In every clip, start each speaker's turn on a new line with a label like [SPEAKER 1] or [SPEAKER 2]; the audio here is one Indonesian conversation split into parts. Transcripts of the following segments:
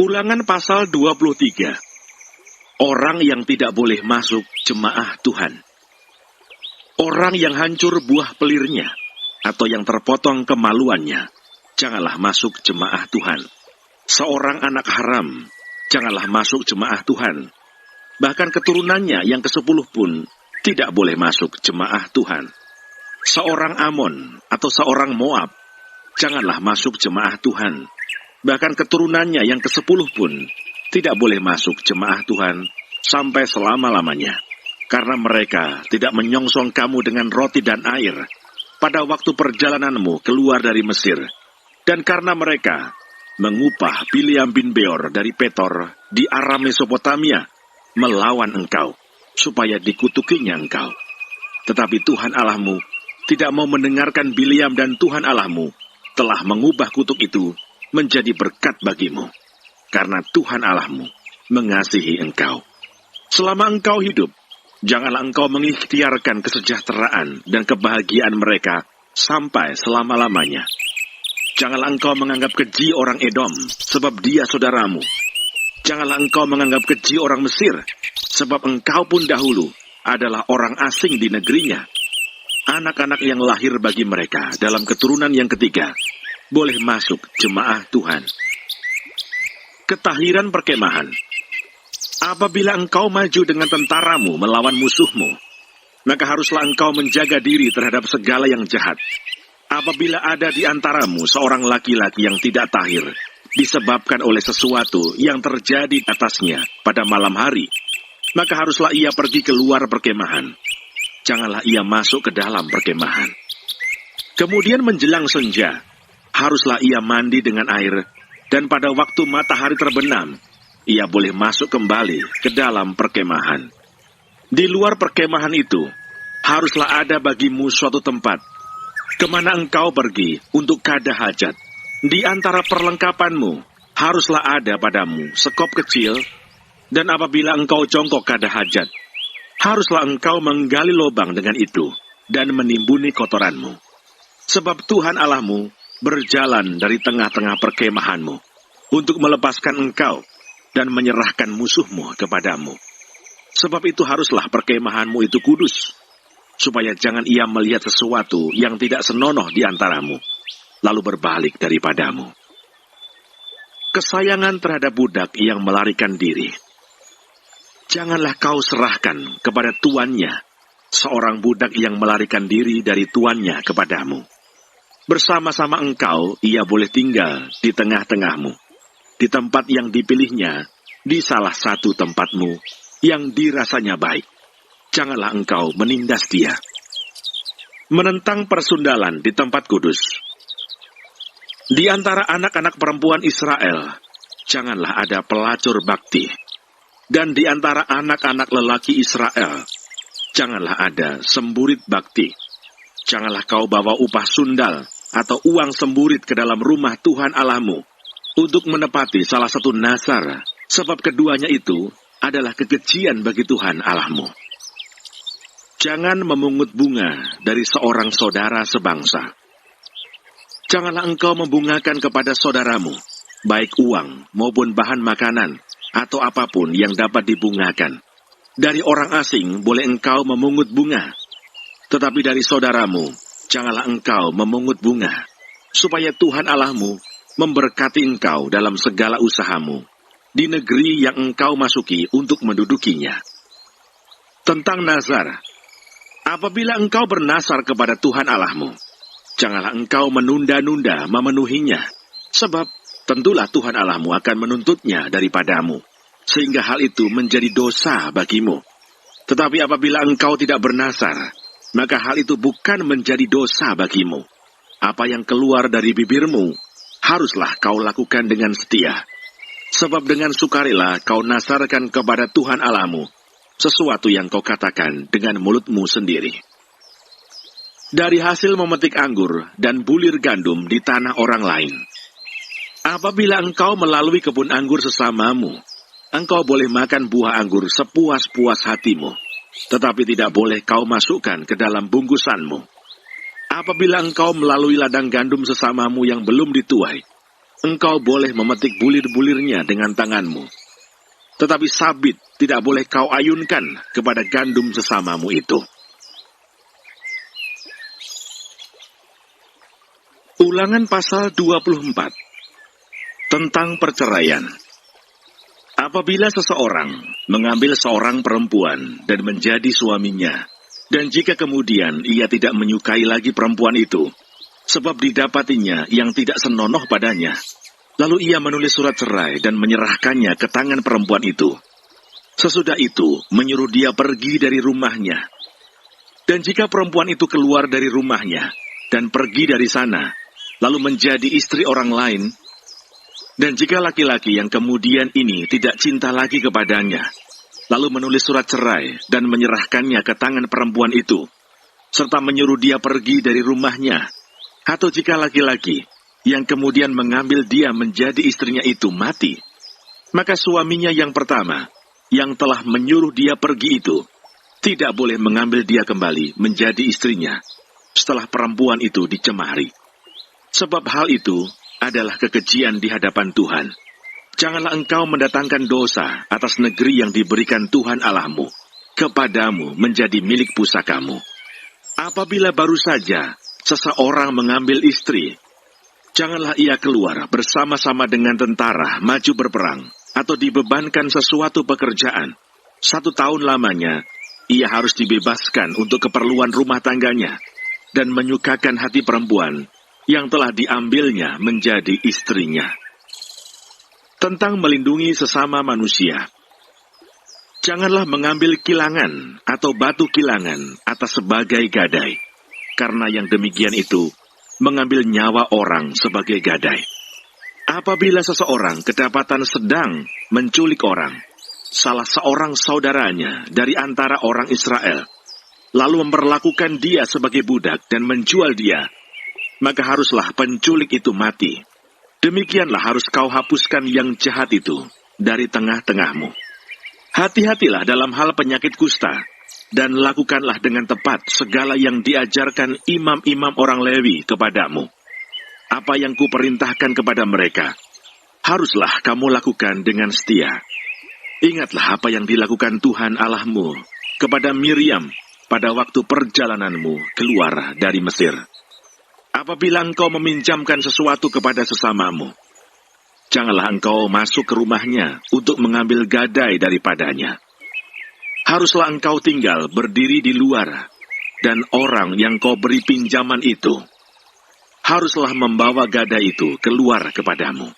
[SPEAKER 1] Ulangan pasal 23. Orang yang tidak boleh masuk jemaah Tuhan. Orang yang hancur buah pelirnya, atau yang terpotong kemaluannya, janganlah masuk jemaah Tuhan. Seorang anak haram, janganlah masuk jemaah Tuhan. Bahkan keturunannya yang ke-10 pun tidak boleh masuk jemaah Tuhan. Seorang Amon atau seorang Moab, janganlah masuk jemaah Tuhan. Bahkan keturunannya yang ke-10 pun tidak boleh masuk jemaah Tuhan sampai selama-lamanya. Karena mereka tidak menyongsong kamu dengan roti dan air pada waktu perjalananmu keluar dari Mesir. Dan karena mereka mengupah Bileam bin Beor dari Petor di Aram Mesopotamia melawan engkau, supaya dikutukinya engkau. Tetapi Tuhan Allahmu tidak mau mendengarkan Bileam, dan Tuhan Allahmu telah mengubah kutuk itu menjadi berkat bagimu, karena Tuhan Allahmu mengasihi engkau. Selama engkau hidup, janganlah engkau mengikhtiarkan kesejahteraan dan kebahagiaan mereka sampai selama-lamanya. Janganlah engkau menganggap keji orang Edom, sebab dia saudaramu. Janganlah engkau menganggap keji orang Mesir, sebab engkau pun dahulu adalah orang asing di negerinya. Anak-anak yang lahir bagi mereka dalam keturunan yang ketiga boleh masuk jemaah Tuhan. Ketahiran perkemahan. Apabila engkau maju dengan tentaramu melawan musuhmu, maka haruslah engkau menjaga diri terhadap segala yang jahat. Apabila ada di antaramu seorang laki-laki yang tidak tahir, disebabkan oleh sesuatu yang terjadi atasnya pada malam hari, maka haruslah ia pergi keluar perkemahan. Janganlah ia masuk ke dalam perkemahan. Kemudian menjelang senja, haruslah ia mandi dengan air, dan pada waktu matahari terbenam, ia boleh masuk kembali ke dalam perkemahan. Di luar perkemahan itu, haruslah ada bagimu suatu tempat, kemana engkau pergi untuk kada hajat. Di antara perlengkapanmu, haruslah ada padamu sekop kecil, dan apabila engkau jongkok kada hajat, haruslah engkau menggali lubang dengan itu, dan menimbuni kotoranmu. Sebab Tuhan Allahmu berjalan dari tengah-tengah perkemahanmu, untuk melepaskan engkau, dan menyerahkan musuhmu kepadamu. Sebab itu haruslah perkemahanmu itu kudus, supaya jangan ia melihat sesuatu yang tidak senonoh di antaramu, lalu berbalik daripadamu. Kesayangan terhadap budak yang melarikan diri. Janganlah kau serahkan kepada tuannya seorang budak yang melarikan diri dari tuannya kepadamu. Bersama-sama engkau ia boleh tinggal di tengah-tengahmu, di tempat yang dipilihnya, di salah satu tempatmu yang dirasanya baik. Janganlah engkau menindas dia. Menentang persundalan di tempat kudus. Di antara anak-anak perempuan Israel, janganlah ada pelacur bakti. Dan di antara anak-anak lelaki Israel, janganlah ada semburit bakti. Janganlah kau bawa upah sundal atau uang semburit ke dalam rumah Tuhan Allahmu untuk menepati salah satu nazar, sebab keduanya itu adalah kekejian bagi Tuhan Allahmu. Jangan memungut bunga dari seorang saudara sebangsa. Janganlah engkau membungakan kepada saudaramu, baik uang maupun bahan makanan, atau apapun yang dapat dibungakan. Dari orang asing boleh engkau memungut bunga, tetapi dari saudaramu janganlah engkau memungut bunga, supaya Tuhan Allahmu memberkati engkau dalam segala usahamu di negeri yang engkau masuki untuk mendudukinya. Tentang nazar. Apabila engkau bernazar kepada Tuhan Allahmu, janganlah engkau menunda-nunda memenuhinya, sebab tentulah Tuhan Allahmu akan menuntutnya daripadamu, sehingga hal itu menjadi dosa bagimu. Tetapi apabila engkau tidak bernazar, maka hal itu bukan menjadi dosa bagimu. Apa yang keluar dari bibirmu, haruslah kau lakukan dengan setia. Sebab dengan sukarela kau nazarkan kepada Tuhan Allahmu sesuatu yang kau katakan dengan mulutmu sendiri. Dari hasil memetik anggur dan bulir gandum di tanah orang lain. Apabila engkau melalui kebun anggur sesamamu, engkau boleh makan buah anggur sepuas-puas hatimu, tetapi tidak boleh kau masukkan ke dalam bungkusanmu. Apabila engkau melalui ladang gandum sesamamu yang belum dituai, engkau boleh memetik bulir-bulirnya dengan tanganmu. Tetapi sabit tidak boleh kau ayunkan kepada gandum sesamamu itu. Ulangan pasal 24 tentang perceraian. Apabila seseorang mengambil seorang perempuan dan menjadi suaminya, dan jika kemudian ia tidak menyukai lagi perempuan itu, sebab didapatinya yang tidak senonoh padanya, lalu ia menulis surat cerai dan menyerahkannya ke tangan perempuan itu. Sesudah itu, menyuruh dia pergi dari rumahnya. Dan jika perempuan itu keluar dari rumahnya dan pergi dari sana, lalu menjadi istri orang lain, dan jika laki-laki yang kemudian ini tidak cinta lagi kepadanya, lalu menulis surat cerai dan menyerahkannya ke tangan perempuan itu, serta menyuruh dia pergi dari rumahnya, atau jika laki-laki yang kemudian mengambil dia menjadi istrinya itu mati, maka suaminya yang pertama, yang telah menyuruh dia pergi itu, tidak boleh mengambil dia kembali menjadi istrinya, setelah perempuan itu dicemari. Sebab hal itu adalah kekejian di hadapan Tuhan. Janganlah engkau mendatangkan dosa atas negeri yang diberikan Tuhan Allahmu kepadamu menjadi milik pusakamu. Apabila baru saja seseorang mengambil istri, janganlah ia keluar bersama-sama dengan tentara maju berperang, atau dibebankan sesuatu pekerjaan. 1 tahun lamanya, ia harus dibebaskan untuk keperluan rumah tangganya, dan menyukakan hati perempuan yang telah diambilnya menjadi istrinya. Tentang melindungi sesama manusia. Janganlah mengambil kilangan atau batu kilangan atas sebagai gadai, karena yang demikian itu mengambil nyawa orang sebagai gadai. Apabila seseorang kedapatan sedang menculik orang, salah seorang saudaranya dari antara orang Israel, lalu memperlakukan dia sebagai budak dan menjual dia, maka haruslah penculik itu mati. Demikianlah harus kau hapuskan yang jahat itu dari tengah-tengahmu. Hati-hatilah dalam hal penyakit kusta, dan lakukanlah dengan tepat segala yang diajarkan imam-imam orang Lewi kepadamu. Apa yang kuperintahkan kepada mereka, haruslah kamu lakukan dengan setia. Ingatlah apa yang dilakukan Tuhan Allahmu kepada Miriam pada waktu perjalananmu keluar dari Mesir. Apabila engkau meminjamkan sesuatu kepada sesamamu, janganlah engkau masuk ke rumahnya untuk mengambil gadai daripadanya. Haruslah engkau tinggal berdiri di luar, dan orang yang kau beri pinjaman itu haruslah membawa gadai itu keluar kepadamu.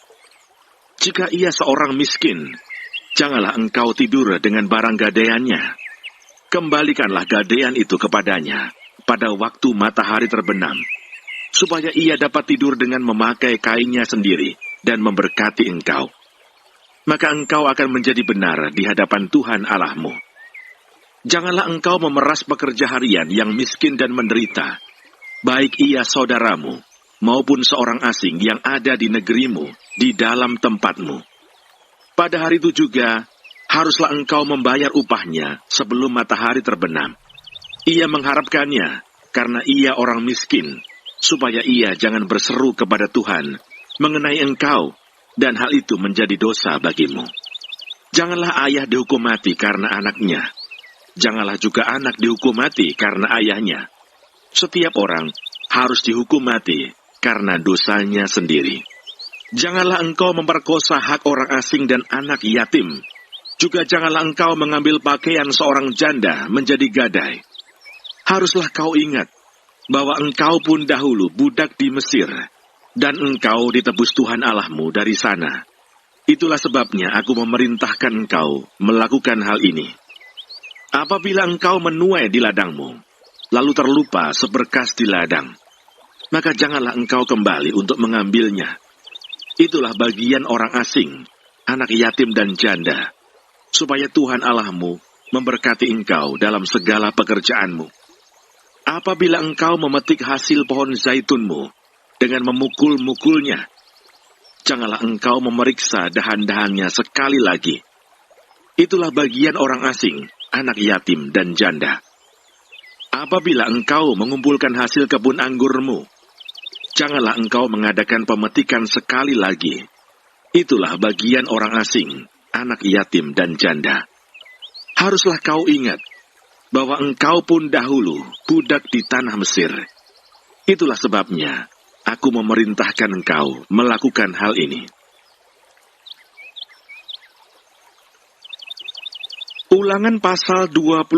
[SPEAKER 1] Jika ia seorang miskin, janganlah engkau tidur dengan barang gadaiannya. Kembalikanlah gadaian itu kepadanya pada waktu matahari terbenam, supaya ia dapat tidur dengan memakai kainnya sendiri dan memberkati engkau. Maka engkau akan menjadi benar di hadapan Tuhan Allahmu. Janganlah engkau memeras pekerja harian yang miskin dan menderita, baik ia saudaramu maupun seorang asing yang ada di negerimu, di dalam tempatmu. Pada hari itu juga, haruslah engkau membayar upahnya sebelum matahari terbenam. Ia mengharapkannya karena ia orang miskin, supaya ia jangan berseru kepada Tuhan mengenai engkau, dan hal itu menjadi dosa bagimu. Janganlah ayah dihukum mati karena anaknya. Janganlah juga anak dihukum mati karena ayahnya. Setiap orang harus dihukum mati karena dosanya sendiri. Janganlah engkau memperkosa hak orang asing dan anak yatim. Juga janganlah engkau mengambil pakaian seorang janda menjadi gadai. Haruslah kau ingat bahwa engkau pun dahulu budak di Mesir, dan engkau ditebus Tuhan Allahmu dari sana. Itulah sebabnya aku memerintahkan engkau melakukan hal ini. Apabila engkau menuai di ladangmu, lalu terlupa seberkas di ladang, maka janganlah engkau kembali untuk mengambilnya. Itulah bagian orang asing, anak yatim dan janda, supaya Tuhan Allahmu memberkati engkau dalam segala pekerjaanmu. Apabila engkau memetik hasil pohon zaitunmu dengan memukul-mukulnya, janganlah engkau memeriksa dahan-dahannya sekali lagi. Itulah bagian orang asing, anak yatim dan janda. Apabila engkau mengumpulkan hasil kebun anggurmu, Janganlah engkau mengadakan pemetikan sekali lagi. Itulah bagian orang asing, anak yatim dan janda. Haruslah kau ingat bahwa engkau pun dahulu budak di tanah Mesir. Itulah sebabnya aku memerintahkan engkau melakukan hal ini. Ulangan pasal 25.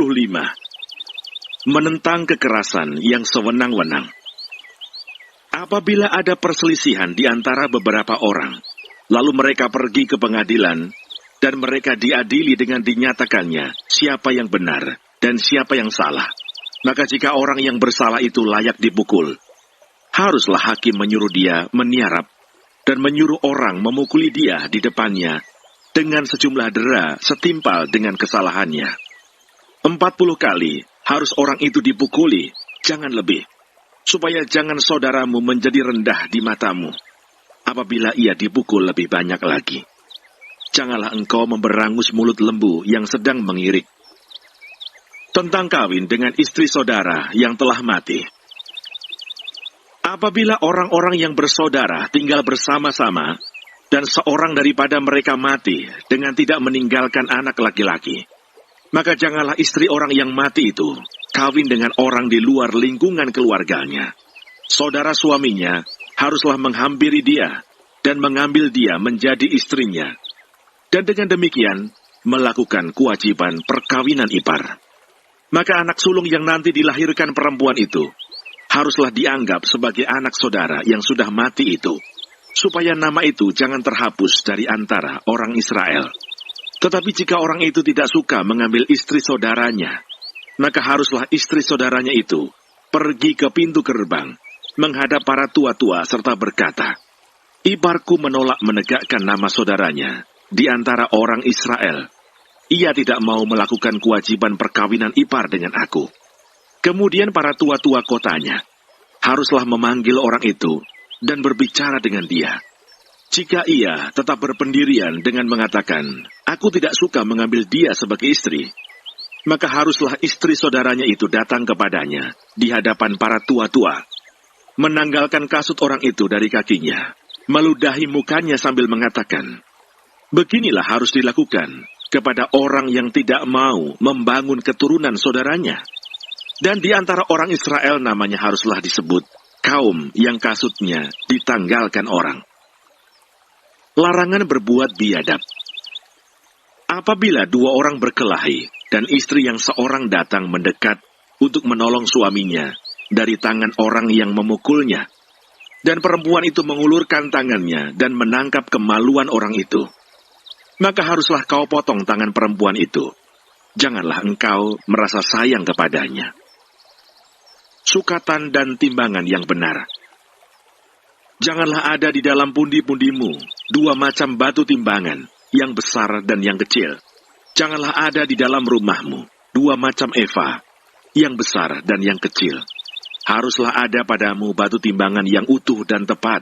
[SPEAKER 1] Menentang kekerasan yang sewenang-wenang. Apabila ada perselisihan di antara beberapa orang, lalu mereka pergi ke pengadilan, dan mereka diadili dengan dinyatakannya siapa yang benar dan siapa yang salah. Maka jika orang yang bersalah itu layak dipukul, haruslah hakim menyuruh dia meniarap dan menyuruh orang memukuli dia di depannya dengan sejumlah dera setimpal dengan kesalahannya. 40 kali harus orang itu dipukuli, jangan lebih, supaya jangan saudaramu menjadi rendah di matamu apabila ia dipukul lebih banyak lagi. Janganlah engkau memberangus mulut lembu yang sedang mengirik. Tentang kawin dengan istri saudara yang telah mati. Apabila orang-orang yang bersaudara tinggal bersama-sama, dan seorang daripada mereka mati dengan tidak meninggalkan anak laki-laki, maka janganlah istri orang yang mati itu kawin dengan orang di luar lingkungan keluarganya. Saudara suaminya haruslah menghampiri dia dan mengambil dia menjadi istrinya, dan dengan demikian melakukan kewajiban perkawinan ipar. Maka anak sulung yang nanti dilahirkan perempuan itu haruslah dianggap sebagai anak saudara yang sudah mati itu, supaya nama itu jangan terhapus dari antara orang Israel. Tetapi jika orang itu tidak suka mengambil istri saudaranya, maka haruslah istri saudaranya itu pergi ke pintu gerbang, menghadap para tua-tua serta berkata, "Iparku menolak menegakkan nama saudaranya di antara orang Israel. Ia tidak mau melakukan kewajiban perkawinan ipar dengan aku." Kemudian para tua-tua kotanya haruslah memanggil orang itu dan berbicara dengan dia. Jika ia tetap berpendirian dengan mengatakan, "Aku tidak suka mengambil dia sebagai istri," maka haruslah istri saudaranya itu datang kepadanya di hadapan para tua-tua, menanggalkan kasut orang itu dari kakinya, meludahi mukanya sambil mengatakan, "Beginilah harus dilakukan kepada orang yang tidak mau membangun keturunan saudaranya." Dan di antara orang Israel namanya haruslah disebut kaum yang kasutnya ditanggalkan orang. Larangan berbuat biadab. Apabila dua orang berkelahi dan istri yang seorang datang mendekat untuk menolong suaminya dari tangan orang yang memukulnya, dan perempuan itu mengulurkan tangannya dan menangkap kemaluan orang itu, maka haruslah kau potong tangan perempuan itu. Janganlah engkau merasa sayang kepadanya. Sukatan dan timbangan yang benar. Janganlah ada di dalam pundi-pundimu dua macam batu timbangan, yang besar dan yang kecil. Janganlah ada di dalam rumahmu dua macam eva, yang besar dan yang kecil. Haruslah ada padamu batu timbangan yang utuh dan tepat.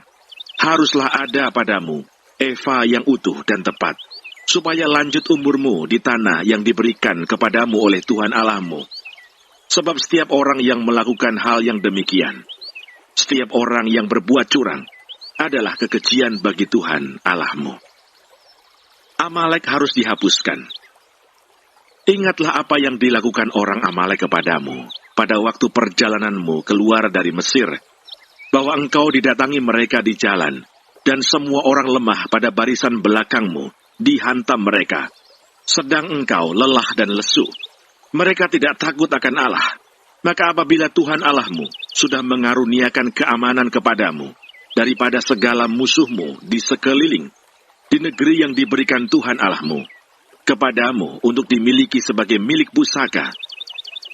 [SPEAKER 1] Haruslah ada padamu eva yang utuh dan tepat, supaya lanjut umurmu di tanah yang diberikan kepadamu oleh Tuhan Allahmu. Sebab setiap orang yang melakukan hal yang demikian, setiap orang yang berbuat curang, adalah kekejian bagi Tuhan Allahmu. Amalek harus dihapuskan. Ingatlah apa yang dilakukan orang Amalek kepadamu pada waktu perjalananmu keluar dari Mesir, bahwa engkau didatangi mereka di jalan, dan semua orang lemah pada barisan belakangmu dihantam mereka, sedang engkau lelah dan lesu. Mereka tidak takut akan Allah. Maka apabila Tuhan Allahmu sudah mengaruniakan keamanan kepadamu daripada segala musuhmu di sekeliling, di negeri yang diberikan Tuhan Allahmu kepadamu untuk dimiliki sebagai milik pusaka,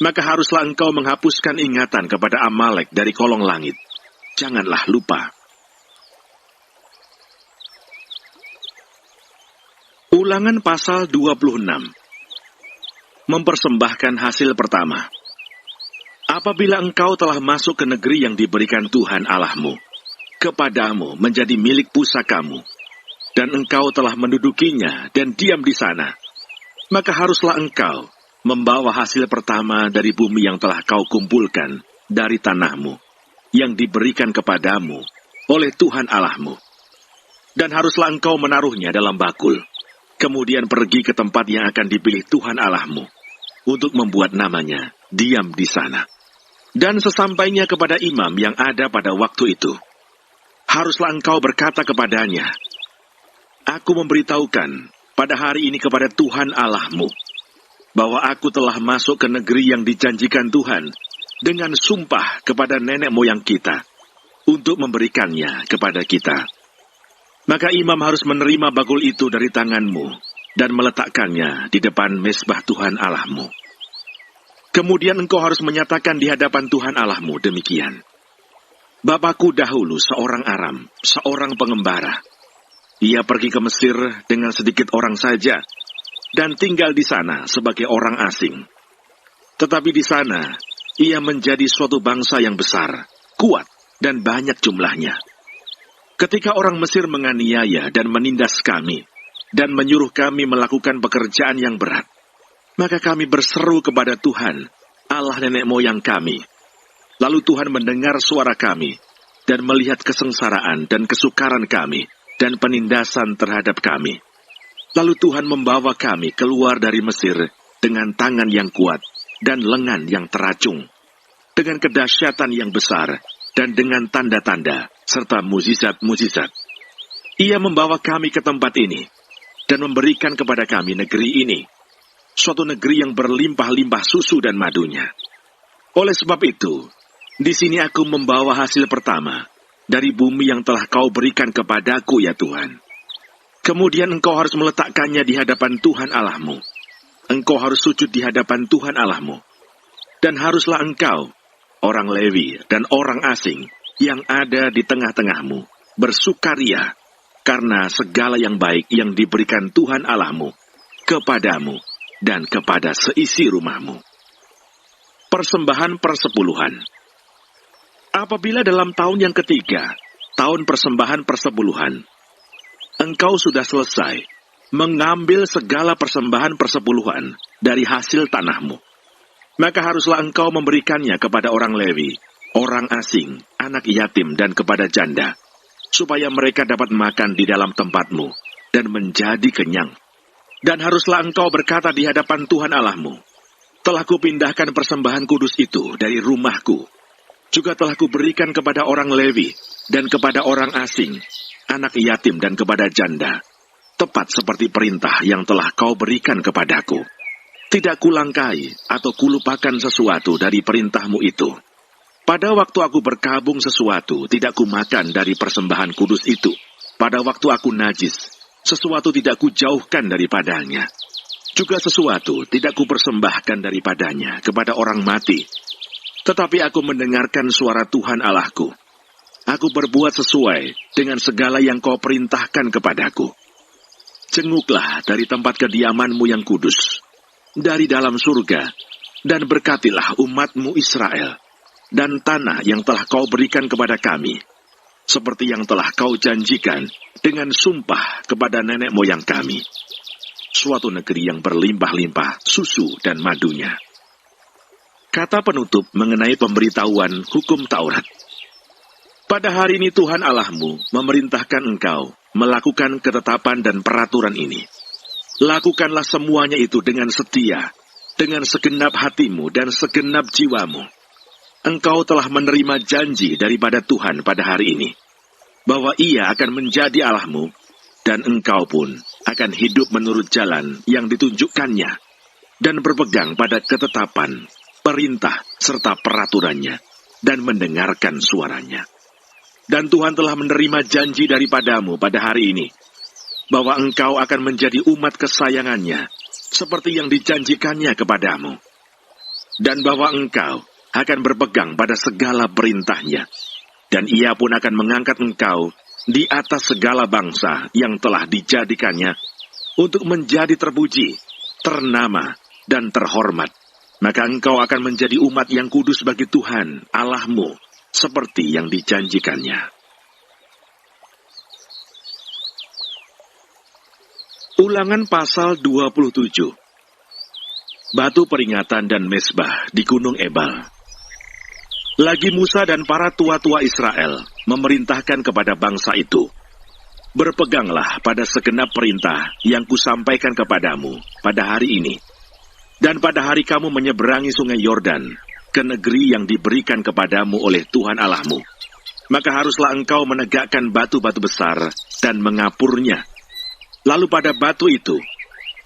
[SPEAKER 1] maka haruslah engkau menghapuskan ingatan kepada Amalek dari kolong langit. Janganlah lupa. Ulangan pasal 26. Mempersembahkan hasil pertama. Apabila engkau telah masuk ke negeri yang diberikan Tuhan Allahmu kepadamu menjadi milik pusakamu, dan engkau telah mendudukinya dan diam di sana, maka haruslah engkau membawa hasil pertama dari bumi yang telah kau kumpulkan dari tanahmu, yang diberikan kepadamu oleh Tuhan Allahmu. Dan haruslah engkau menaruhnya dalam bakul, kemudian pergi ke tempat yang akan dipilih Tuhan Allahmu, untuk membuat namanya diam di sana. Dan sesampainya kepada imam yang ada pada waktu itu, haruslah engkau berkata kepadanya, Aku memberitahukan pada hari ini kepada Tuhan Allahmu, bahwa aku telah masuk ke negeri yang dijanjikan Tuhan dengan sumpah kepada nenek moyang kita, untuk memberikannya kepada kita. Maka imam harus menerima bakul itu dari tanganmu, dan meletakkannya di depan mezbah Tuhan Allahmu. Kemudian engkau harus menyatakan di hadapan Tuhan Allahmu demikian. Bapakku dahulu seorang Aram, seorang pengembara. Ia pergi ke Mesir dengan sedikit orang saja, dan tinggal di sana sebagai orang asing. Tetapi di sana, ia menjadi suatu bangsa yang besar, kuat, dan banyak jumlahnya. Ketika orang Mesir menganiaya dan menindas kami, dan menyuruh kami melakukan pekerjaan yang berat, maka kami berseru kepada Tuhan, Allah nenek moyang kami. Lalu Tuhan mendengar suara kami, dan melihat kesengsaraan dan kesukaran kami, dan penindasan terhadap kami. Lalu Tuhan membawa kami keluar dari Mesir dengan tangan yang kuat dan lengan yang teracung, dengan kedahsyatan yang besar, dan dengan tanda-tanda, serta mukjizat-mukjizat. Ia membawa kami ke tempat ini, dan memberikan kepada kami negeri ini, suatu negeri yang berlimpah-limpah susu dan madunya. Oleh sebab itu, di sini aku membawa hasil pertama dari bumi yang telah kau berikan kepadaku, ya Tuhan. Kemudian engkau harus meletakkannya di hadapan Tuhan Allahmu. Engkau harus sujud di hadapan Tuhan Allahmu. Dan haruslah engkau, orang Lewi dan orang asing yang ada di tengah-tengahmu, bersukaria karena segala yang baik yang diberikan Tuhan Allahmu kepadamu dan kepada seisi rumahmu. Persembahan persepuluhan. Apabila dalam tahun yang ketiga, tahun persembahan persepuluhan, engkau sudah selesai mengambil segala persembahan persepuluhan dari hasil tanahmu, maka haruslah engkau memberikannya kepada orang Lewi, orang asing, anak yatim, dan kepada janda, supaya mereka dapat makan di dalam tempatmu dan menjadi kenyang. Dan haruslah engkau berkata di hadapan Tuhan Allahmu, telah kupindahkan persembahan kudus itu dari rumahku, juga telah kuberikan kepada orang Lewi dan kepada orang asing, anak yatim dan kepada janda, tepat seperti perintah yang telah kau berikan kepadaku. Tidak kulangkai atau kulupakan sesuatu dari perintahmu itu. Pada waktu aku berkabung sesuatu, tidak kumakan dari persembahan kudus itu. Pada waktu aku najis, sesuatu tidak kujauhkan daripadanya. Juga sesuatu tidak kupersembahkan daripadanya kepada orang mati. Tetapi aku mendengarkan suara Tuhan Allahku. Aku berbuat sesuai dengan segala yang kau perintahkan kepadaku. Jenguklah dari tempat kediamanmu yang kudus, dari dalam surga, dan berkatilah umatmu Israel, dan tanah yang telah kau berikan kepada kami, seperti yang telah kau janjikan dengan sumpah kepada nenek moyang kami, suatu negeri yang berlimpah-limpah susu dan madunya. Kata penutup mengenai pemberitahuan hukum Taurat. Pada hari ini Tuhan Allahmu memerintahkan engkau melakukan ketetapan dan peraturan ini. Lakukanlah semuanya itu dengan setia, dengan segenap hatimu dan segenap jiwamu. Engkau telah menerima janji daripada Tuhan pada hari ini, bahwa Ia akan menjadi Allahmu, dan engkau pun akan hidup menurut jalan yang ditunjukkannya, dan berpegang pada ketetapan, perintah, serta peraturannya, dan mendengarkan suaranya. Dan Tuhan telah menerima janji daripadamu pada hari ini, bahwa engkau akan menjadi umat kesayangannya, seperti yang dijanjikannya kepadamu. Dan bahwa engkau akan berpegang pada segala perintahnya, dan Ia pun akan mengangkat engkau di atas segala bangsa yang telah dijadikannya, untuk menjadi terpuji, ternama, dan terhormat. Maka engkau akan menjadi umat yang kudus bagi Tuhan, Allahmu, seperti yang dijanjikannya. Ulangan pasal 27. Batu peringatan dan mezbah di Gunung Ebal. Lagi Musa dan para tua-tua Israel memerintahkan kepada bangsa itu, "Berpeganglah pada segenap perintah yang kusampaikan kepadamu pada hari ini, dan pada hari kamu menyeberangi sungai Yordan ke negeri yang diberikan kepadamu oleh Tuhan Allahmu. Maka haruslah engkau menegakkan batu-batu besar dan mengapurnya. Lalu pada batu itu,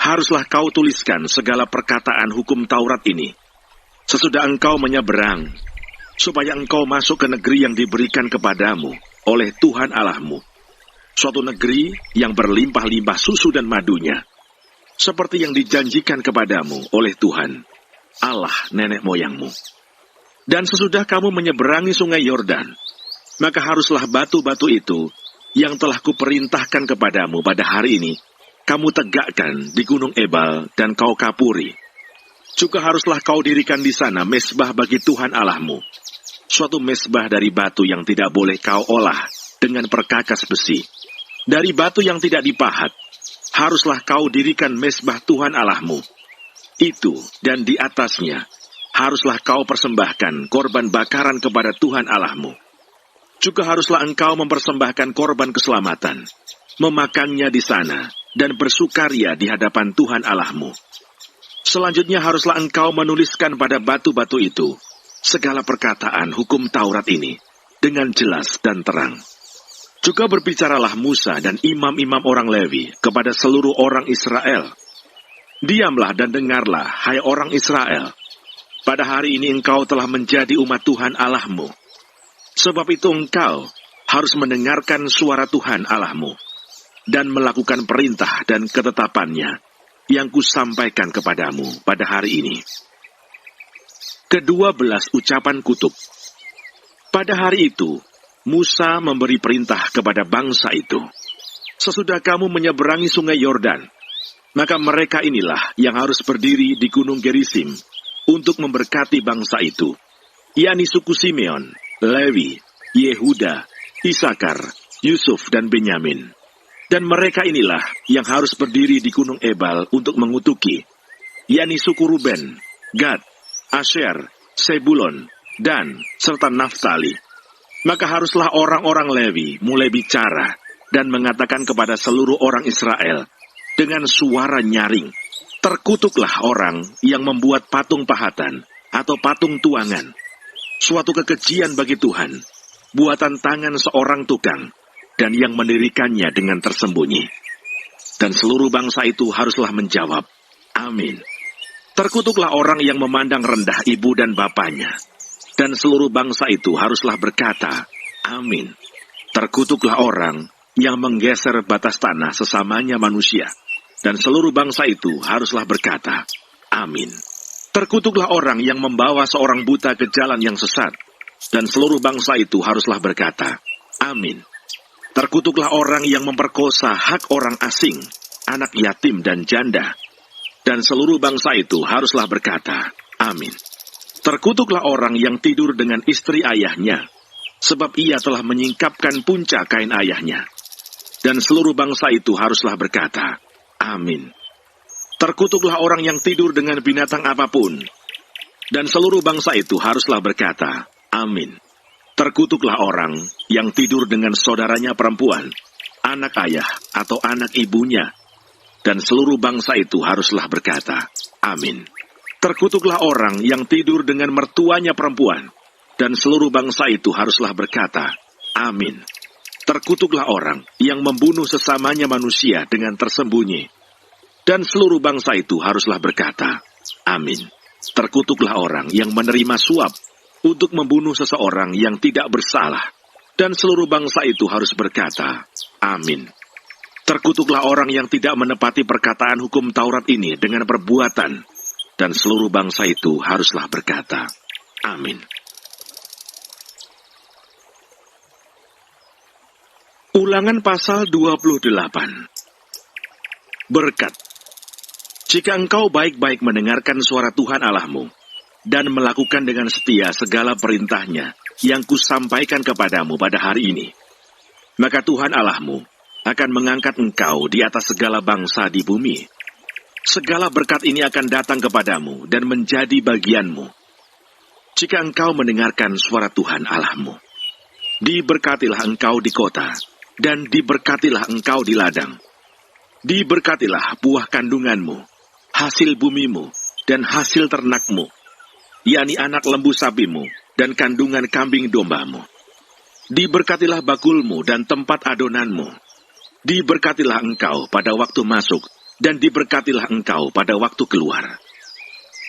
[SPEAKER 1] haruslah kau tuliskan segala perkataan hukum Taurat ini. Sesudah engkau menyeberang, supaya engkau masuk ke negeri yang diberikan kepadamu oleh Tuhan Allahmu, suatu negeri yang berlimpah-limpah susu dan madunya, seperti yang dijanjikan kepadamu oleh Tuhan, Allah nenek moyangmu. Dan sesudah kamu menyeberangi sungai Yordan, maka haruslah batu-batu itu yang telah kuperintahkan kepadamu pada hari ini, kamu tegakkan di Gunung Ebal dan kau kapuri. Juga haruslah kau dirikan di sana mezbah bagi Tuhan Allahmu, suatu mezbah dari batu yang tidak boleh kau olah dengan perkakas besi. Dari batu yang tidak dipahat, haruslah kau dirikan mezbah Tuhan Allahmu. Itu dan di atasnya, haruslah kau persembahkan korban bakaran kepada Tuhan Allahmu. Juga haruslah engkau mempersembahkan korban keselamatan, memakannya di sana, dan bersukaria di hadapan Tuhan Allahmu. Selanjutnya haruslah engkau menuliskan pada batu-batu itu segala perkataan hukum Taurat ini dengan jelas dan terang. Juga berbicaralah Musa dan imam-imam orang Lewi kepada seluruh orang Israel. Diamlah dan dengarlah, hai orang Israel. Pada hari ini engkau telah menjadi umat Tuhan Allahmu. Sebab itu engkau harus mendengarkan suara Tuhan Allahmu dan melakukan perintah dan ketetapannya yang kusampaikan kepadamu pada hari ini. Ke-12 ucapan kutub. Pada hari itu, Musa memberi perintah kepada bangsa itu, "Sesudah kamu menyeberangi sungai Yordan, maka mereka inilah yang harus berdiri di Gunung Gerisim untuk memberkati bangsa itu, yakni suku Simeon, Lewi, Yehuda, Isakar, Yusuf, dan Benyamin. Dan mereka inilah yang harus berdiri di Gunung Ebal untuk mengutuki, yakni suku Ruben, Gad, Asher, Sebulon, Dan, serta Naftali. Maka haruslah orang-orang Lewi mulai bicara dan mengatakan kepada seluruh orang Israel dengan suara nyaring, terkutuklah orang yang membuat patung pahatan atau patung tuangan, suatu kekejian bagi Tuhan, buatan tangan seorang tukang, dan yang mendirikannya dengan tersembunyi." Dan seluruh bangsa itu haruslah menjawab, "Amin." Terkutuklah orang yang memandang rendah ibu dan bapanya. Dan seluruh bangsa itu haruslah berkata, "Amin." Terkutuklah orang yang menggeser batas tanah sesamanya manusia. Dan seluruh bangsa itu haruslah berkata, "Amin." Terkutuklah orang yang membawa seorang buta ke jalan yang sesat. Dan seluruh bangsa itu haruslah berkata, "Amin." Terkutuklah orang yang memperkosa hak orang asing, anak yatim dan janda. Dan seluruh bangsa itu haruslah berkata, "Amin." Terkutuklah orang yang tidur dengan istri ayahnya, sebab ia telah menyingkapkan puncak kain ayahnya. Dan seluruh bangsa itu haruslah berkata, "Amin." Terkutuklah orang yang tidur dengan binatang apapun. Dan seluruh bangsa itu haruslah berkata, "Amin." Terkutuklah orang yang tidur dengan saudaranya perempuan, anak ayah atau anak ibunya. Dan seluruh bangsa itu haruslah berkata, "Amin." Terkutuklah orang yang tidur dengan mertuanya perempuan. Dan seluruh bangsa itu haruslah berkata, "Amin." Terkutuklah orang yang membunuh sesamanya manusia dengan tersembunyi. Dan seluruh bangsa itu haruslah berkata, "Amin." Terkutuklah orang yang menerima suap untuk membunuh seseorang yang tidak bersalah. Dan seluruh bangsa itu harus berkata, "Amin." Terkutuklah orang yang tidak menepati perkataan hukum Taurat ini dengan perbuatan. Dan seluruh bangsa itu haruslah berkata, "Amin." Ulangan pasal 28. Berkat. Jika engkau baik-baik mendengarkan suara Tuhan Allahmu, dan melakukan dengan setia segala perintahnya yang kusampaikan kepadamu pada hari ini, maka Tuhan Allahmu akan mengangkat engkau di atas segala bangsa di bumi. Segala berkat ini akan datang kepadamu dan menjadi bagianmu. jika engkau mendengarkan suara Tuhan Allahmu. Diberkatilah engkau di kota, dan diberkatilah engkau di ladang. Diberkatilah buah kandunganmu, hasil bumimu, dan hasil ternakmu, yakni anak lembu sapimu, dan kandungan kambing dombamu. Diberkatilah bakulmu dan tempat adonanmu. Diberkatilah engkau pada waktu masuk, dan diberkatilah engkau pada waktu keluar.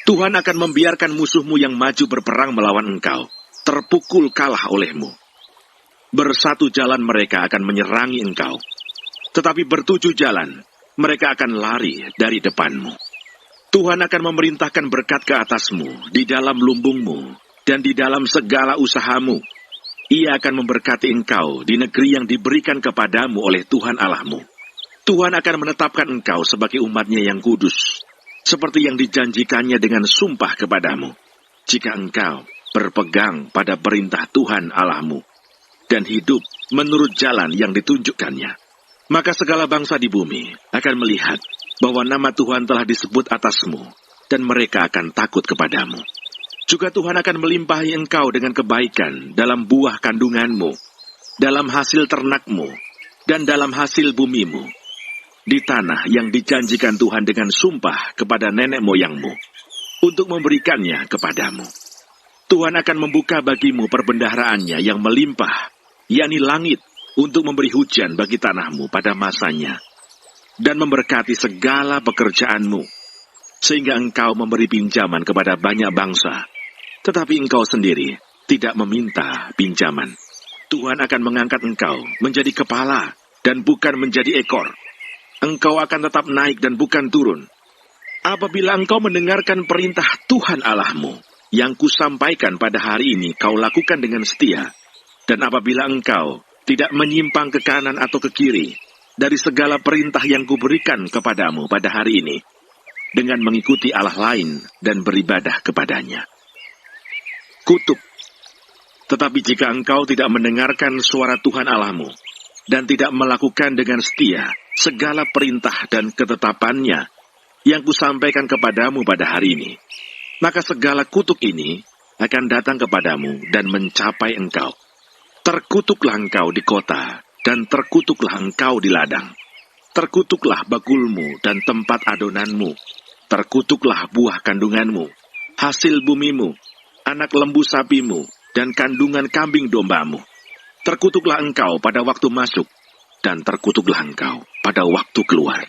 [SPEAKER 1] Tuhan akan membiarkan musuhmu yang maju berperang melawan engkau, terpukul kalah olehmu. Bersatu jalan mereka akan menyerangi engkau, tetapi bertujuh jalan mereka akan lari dari depanmu. Tuhan akan memerintahkan berkat ke atasmu, di dalam lumbungmu, dan di dalam segala usahamu. Ia akan memberkati engkau di negeri yang diberikan kepadamu oleh Tuhan Allahmu. Tuhan akan menetapkan engkau sebagai umat-Nya yang kudus, seperti yang dijanjikannya dengan sumpah kepadamu, jika engkau berpegang pada perintah Tuhan Allahmu, dan hidup menurut jalan yang ditunjukkannya. Maka segala bangsa di bumi akan melihat bahwa nama Tuhan telah disebut atasmu, dan mereka akan takut kepadamu. Juga Tuhan akan melimpahi engkau dengan kebaikan dalam buah kandunganmu, dalam hasil ternakmu, dan dalam hasil bumimu, di tanah yang dijanjikan Tuhan dengan sumpah kepada nenek moyangmu, untuk memberikannya kepadamu. Tuhan akan membuka bagimu perbendaharaannya yang melimpah, yakni langit, untuk memberi hujan bagi tanahmu pada masanya, dan memberkati segala pekerjaanmu, sehingga engkau memberi pinjaman kepada banyak bangsa, tetapi engkau sendiri tidak meminta pinjaman. Tuhan akan mengangkat engkau menjadi kepala dan bukan menjadi ekor. Engkau akan tetap naik dan bukan turun. Apabila engkau mendengarkan perintah Tuhan Allahmu, yang kusampaikan pada hari ini kau lakukan dengan setia, dan apabila engkau tidak menyimpang ke kanan atau ke kiri dari segala perintah yang kuberikan kepadamu pada hari ini, dengan mengikuti Allah lain dan beribadah kepadanya. Kutuk. Tetapi jika engkau tidak mendengarkan suara Tuhan Allahmu, dan tidak melakukan dengan setia segala perintah dan ketetapannya yang kusampaikan kepadamu pada hari ini, maka segala kutuk ini akan datang kepadamu dan mencapai engkau. Terkutuklah engkau di kota, dan terkutuklah engkau di ladang. Terkutuklah bakulmu dan tempat adonanmu. Terkutuklah buah kandunganmu, hasil bumimu, anak lembu sapimu, dan kandungan kambing dombamu. Terkutuklah engkau pada waktu masuk, dan terkutuklah engkau pada waktu keluar.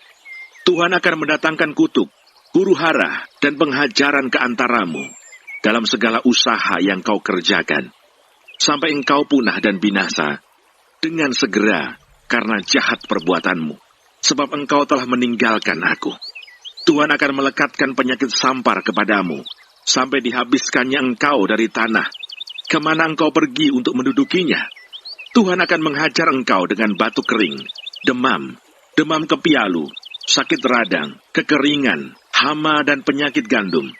[SPEAKER 1] Tuhan akan mendatangkan kutuk, huru-hara, dan penghajaran ke antaramu dalam segala usaha yang kau kerjakan, sampai engkau punah dan binasa dengan segera karena jahat perbuatanmu, sebab engkau telah meninggalkan aku. Tuhan akan melekatkan penyakit sampar kepadamu, sampai dihabiskannya engkau dari tanah, kemana engkau pergi untuk mendudukinya. Tuhan akan menghajar engkau dengan batu kering, demam kepialu, sakit radang, kekeringan, hama dan penyakit gandum.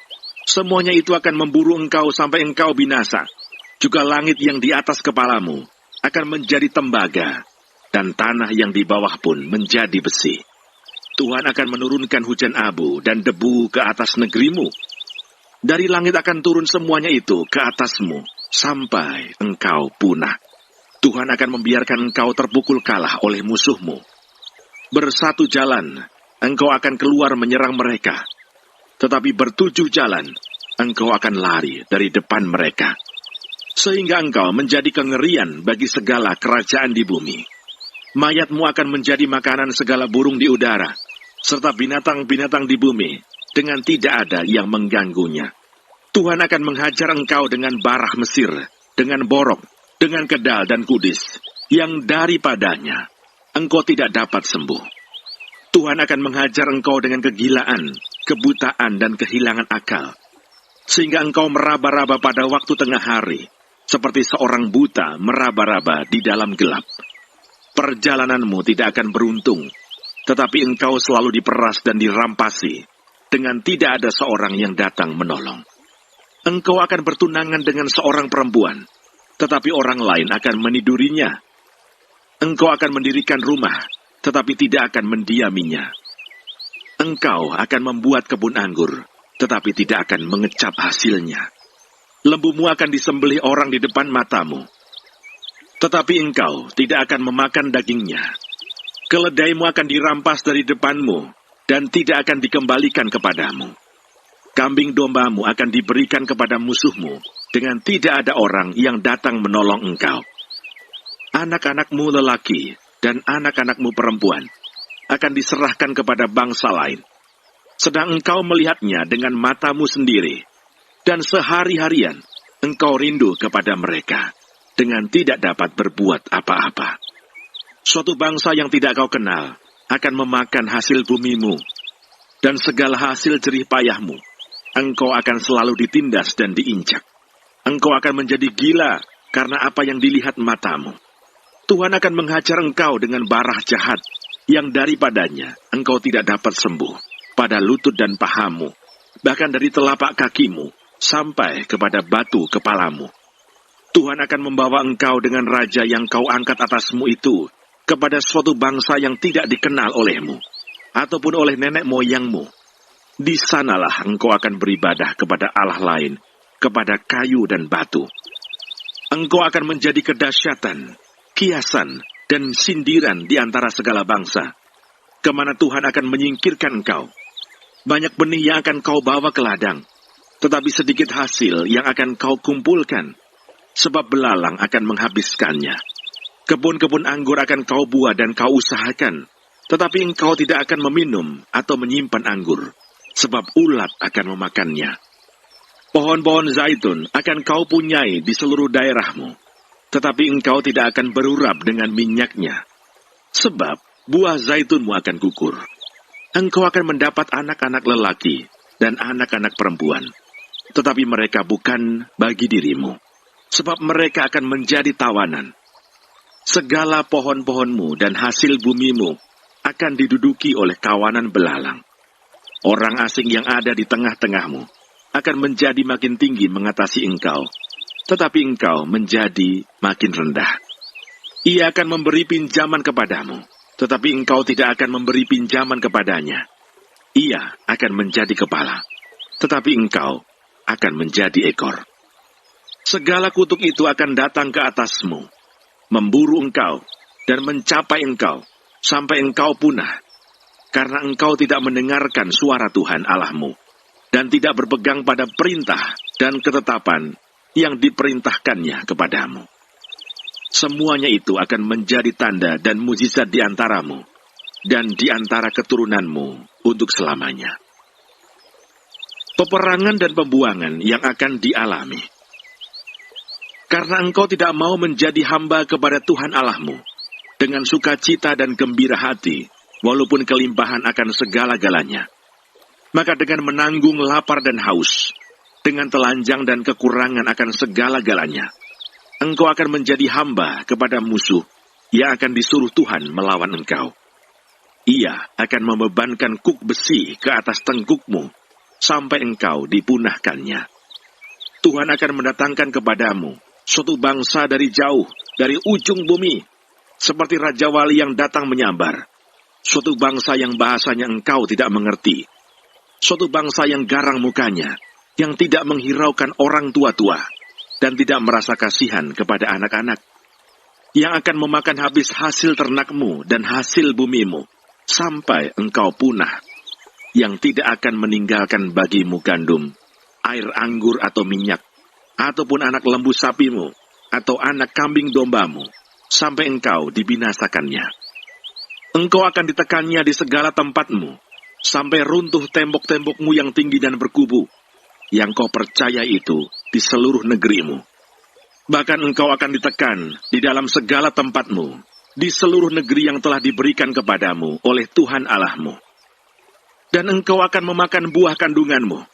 [SPEAKER 1] Semuanya itu akan memburu engkau sampai engkau binasa. Juga langit yang di atas kepalamu akan menjadi tembaga, dan tanah yang di bawah pun menjadi besi. Tuhan akan menurunkan hujan abu dan debu ke atas negerimu. Dari langit akan turun semuanya itu ke atasmu, sampai engkau punah. Tuhan akan membiarkan engkau terpukul kalah oleh musuhmu. Bersatu jalan, engkau akan keluar menyerang mereka. Tetapi bertujuh jalan, engkau akan lari dari depan mereka. Sehingga engkau menjadi kengerian bagi segala kerajaan di bumi. Mayatmu akan menjadi makanan segala burung di udara, serta binatang-binatang di bumi, dengan tidak ada yang mengganggunya. Tuhan akan menghajar engkau dengan barah Mesir, dengan borok, dengan kedal dan kudis, yang daripadanya engkau tidak dapat sembuh. Tuhan akan menghajar engkau dengan kegilaan, kebutaan, dan kehilangan akal, sehingga engkau meraba-raba pada waktu tengah hari, seperti seorang buta meraba-raba di dalam gelap. Perjalananmu tidak akan beruntung, tetapi engkau selalu diperas dan dirampasi, dengan tidak ada seorang yang datang menolong. Engkau akan bertunangan dengan seorang perempuan, tetapi orang lain akan menidurinya. Engkau akan mendirikan rumah, tetapi tidak akan mendiaminya. Engkau akan membuat kebun anggur, tetapi tidak akan mengecap hasilnya. lembumu akan disembelih orang di depan matamu. Tetapi engkau tidak akan memakan dagingnya. Keledaimu akan dirampas dari depanmu, dan tidak akan dikembalikan kepadamu. Kambing dombamu akan diberikan kepada musuhmu, dengan tidak ada orang yang datang menolong engkau. Anak-anakmu lelaki dan anak-anakmu perempuan akan diserahkan kepada bangsa lain, sedang engkau melihatnya dengan matamu sendiri, dan sehari-harian engkau rindu kepada mereka, dengan tidak dapat berbuat apa-apa. Suatu bangsa yang tidak kau kenal akan memakan hasil bumimu, dan segala hasil jerih payahmu, engkau akan selalu ditindas dan diinjak. Engkau akan menjadi gila karena apa yang dilihat matamu. Tuhan akan menghajar engkau dengan barah jahat, yang daripadanya engkau tidak dapat sembuh, pada lutut dan pahamu, bahkan dari telapak kakimu, sampai kepada batu kepalamu. Tuhan akan membawa engkau dengan raja yang kau angkat atasmu itu, kepada suatu bangsa yang tidak dikenal olehmu, ataupun oleh nenek moyangmu. Di sanalah engkau akan beribadah kepada Allah lain, kepada kayu dan batu. Engkau akan menjadi kedahsyatan, kiasan, dan sindiran di antara segala bangsa, kemana Tuhan akan menyingkirkan engkau. Banyak benih yang akan kau bawa ke ladang, tetapi sedikit hasil yang akan kau kumpulkan, sebab belalang akan menghabiskannya. Kebun-kebun anggur akan kau buah dan kau usahakan, tetapi engkau tidak akan meminum atau menyimpan anggur, sebab ulat akan memakannya. Pohon-pohon zaitun akan kau punyai di seluruh daerahmu, tetapi engkau tidak akan berurap dengan minyaknya, sebab buah zaitunmu akan gugur. Engkau akan mendapat anak-anak lelaki dan anak-anak perempuan, tetapi mereka bukan bagi dirimu, sebab mereka akan menjadi tawanan. Segala pohon-pohonmu dan hasil bumimu akan diduduki oleh kawanan belalang. Orang asing yang ada di tengah-tengahmu akan menjadi makin tinggi mengatasi engkau, tetapi engkau menjadi makin rendah. Ia akan memberi pinjaman kepadamu, tetapi engkau tidak akan memberi pinjaman kepadanya. Ia akan menjadi kepala, tetapi engkau akan menjadi ekor. Segala kutuk itu akan datang ke atasmu, memburu engkau, dan mencapai engkau, sampai engkau punah, karena engkau tidak mendengarkan suara Tuhan Allahmu, dan tidak berpegang pada perintah dan ketetapan yang diperintahkannya kepadamu. Semuanya itu akan menjadi tanda dan mukjizat di antaramu, dan di antara keturunanmu untuk selamanya. Peperangan dan pembuangan yang akan dialami. Karena engkau tidak mau menjadi hamba kepada Tuhan Allahmu, dengan sukacita dan gembira hati, walaupun kelimpahan akan segala-galanya. Maka dengan menanggung lapar dan haus, dengan telanjang dan kekurangan akan segala-galanya, engkau akan menjadi hamba kepada musuh yang akan disuruh Tuhan melawan engkau. Ia akan membebankan kuk besi ke atas tengkukmu, sampai engkau dipunahkannya. Tuhan akan mendatangkan kepadamu suatu bangsa dari jauh, dari ujung bumi, seperti Raja Wali yang datang menyambar. Suatu bangsa yang bahasanya engkau tidak mengerti. Suatu bangsa yang garang mukanya, yang tidak menghiraukan orang tua-tua, dan tidak merasa kasihan kepada anak-anak. Yang akan memakan habis hasil ternakmu dan hasil bumimu, sampai engkau punah. Yang tidak akan meninggalkan bagimu gandum, air anggur atau minyak, ataupun anak lembu sapimu, atau anak kambing dombamu, sampai engkau dibinasakannya. Engkau akan ditekannya di segala tempatmu, sampai runtuh tembok-tembokmu yang tinggi dan berkubu, yang kau percaya itu di seluruh negerimu. Bahkan engkau akan ditekan di dalam segala tempatmu, di seluruh negeri yang telah diberikan kepadamu oleh Tuhan Allahmu. Dan engkau akan memakan buah kandunganmu,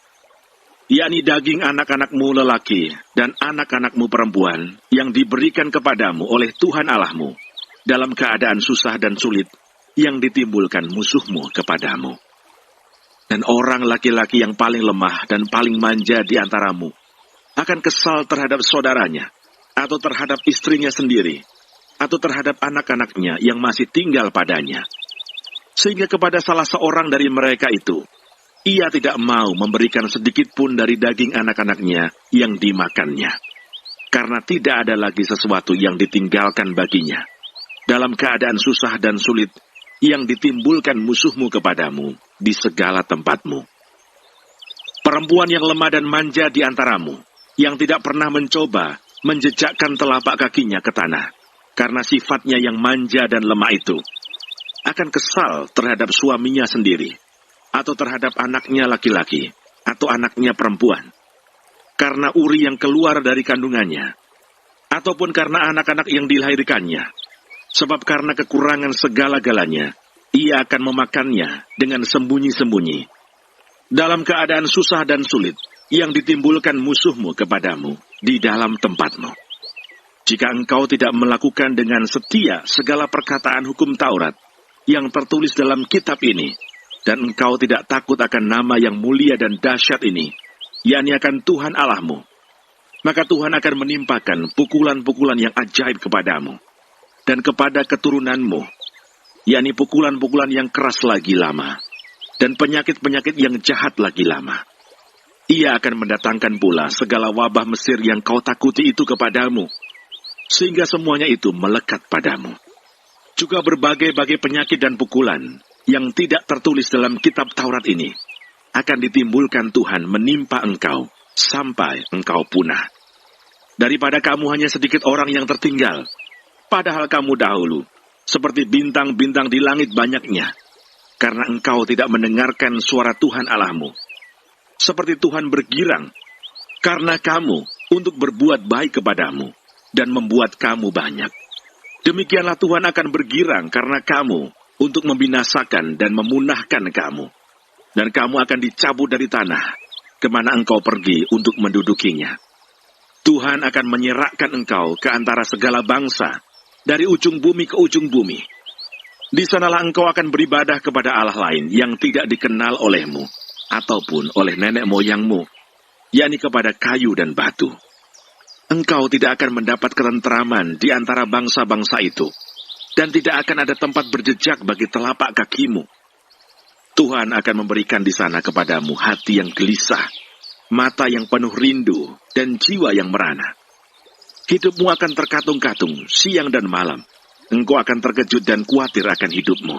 [SPEAKER 1] yakni daging anak-anakmu lelaki dan anak-anakmu perempuan yang diberikan kepadamu oleh Tuhan Allahmu dalam keadaan susah dan sulit yang ditimbulkan musuhmu kepadamu. Dan orang laki-laki yang paling lemah dan paling manja di antaramu akan kesal terhadap saudaranya, atau terhadap istrinya sendiri, atau terhadap anak-anaknya yang masih tinggal padanya. Sehingga kepada salah seorang dari mereka itu, Ia tidak mau memberikan sedikit pun dari daging anak-anaknya yang dimakannya, karena tidak ada lagi sesuatu yang ditinggalkan baginya. Dalam keadaan susah dan sulit yang ditimbulkan musuhmu kepadamu di segala tempatmu. Perempuan yang lemah dan manja di antaramu, yang tidak pernah mencoba menjejakkan telapak kakinya ke tanah, karena sifatnya yang manja dan lemah itu, akan kesal terhadap suaminya sendiri, atau terhadap anaknya laki-laki, atau anaknya perempuan, karena uri yang keluar dari kandungannya, ataupun karena anak-anak yang dilahirkannya, sebab karena kekurangan segala-galanya, ia akan memakannya dengan sembunyi-sembunyi. Dalam keadaan susah dan sulit, yang ditimbulkan musuhmu kepadamu di dalam tempatmu. Jika engkau tidak melakukan dengan setia segala perkataan hukum Taurat yang tertulis dalam kitab ini, dan engkau tidak takut akan nama yang mulia dan dahsyat ini, yakni akan Tuhan Allahmu, maka Tuhan akan menimpakan pukulan-pukulan yang ajaib kepadamu, dan kepada keturunanmu, yakni pukulan-pukulan yang keras lagi lama, dan penyakit-penyakit yang jahat lagi lama. Ia akan mendatangkan pula segala wabah Mesir yang kau takuti itu kepadamu, sehingga semuanya itu melekat padamu. Juga berbagai-bagai penyakit dan pukulan yang tidak tertulis dalam kitab Taurat ini akan ditimbulkan Tuhan menimpa engkau sampai engkau punah. Daripada kamu hanya sedikit orang yang tertinggal, padahal kamu dahulu seperti bintang-bintang di langit banyaknya, karena engkau tidak mendengarkan suara Tuhan Allahmu. Seperti Tuhan bergirang karena kamu untuk berbuat baik kepadamu dan membuat kamu banyak. Demikianlah Tuhan akan bergirang karena kamu untuk membinasakan dan memunahkan kamu. Dan kamu akan dicabut dari tanah, kemana engkau pergi untuk mendudukinya. Tuhan akan menyerahkan engkau ke antara segala bangsa, dari ujung bumi ke ujung bumi. Di sanalah engkau akan beribadah kepada Allah lain yang tidak dikenal olehmu, ataupun oleh nenek moyangmu, yakni kepada kayu dan batu. Engkau tidak akan mendapat ketenteraman di antara bangsa-bangsa itu, dan tidak akan ada tempat berjejak bagi telapak kakimu. Tuhan akan memberikan di sana kepadamu hati yang gelisah, mata yang penuh rindu, dan jiwa yang merana. Hidupmu akan terkatung-katung siang dan malam. Engkau akan terkejut dan khawatir akan hidupmu.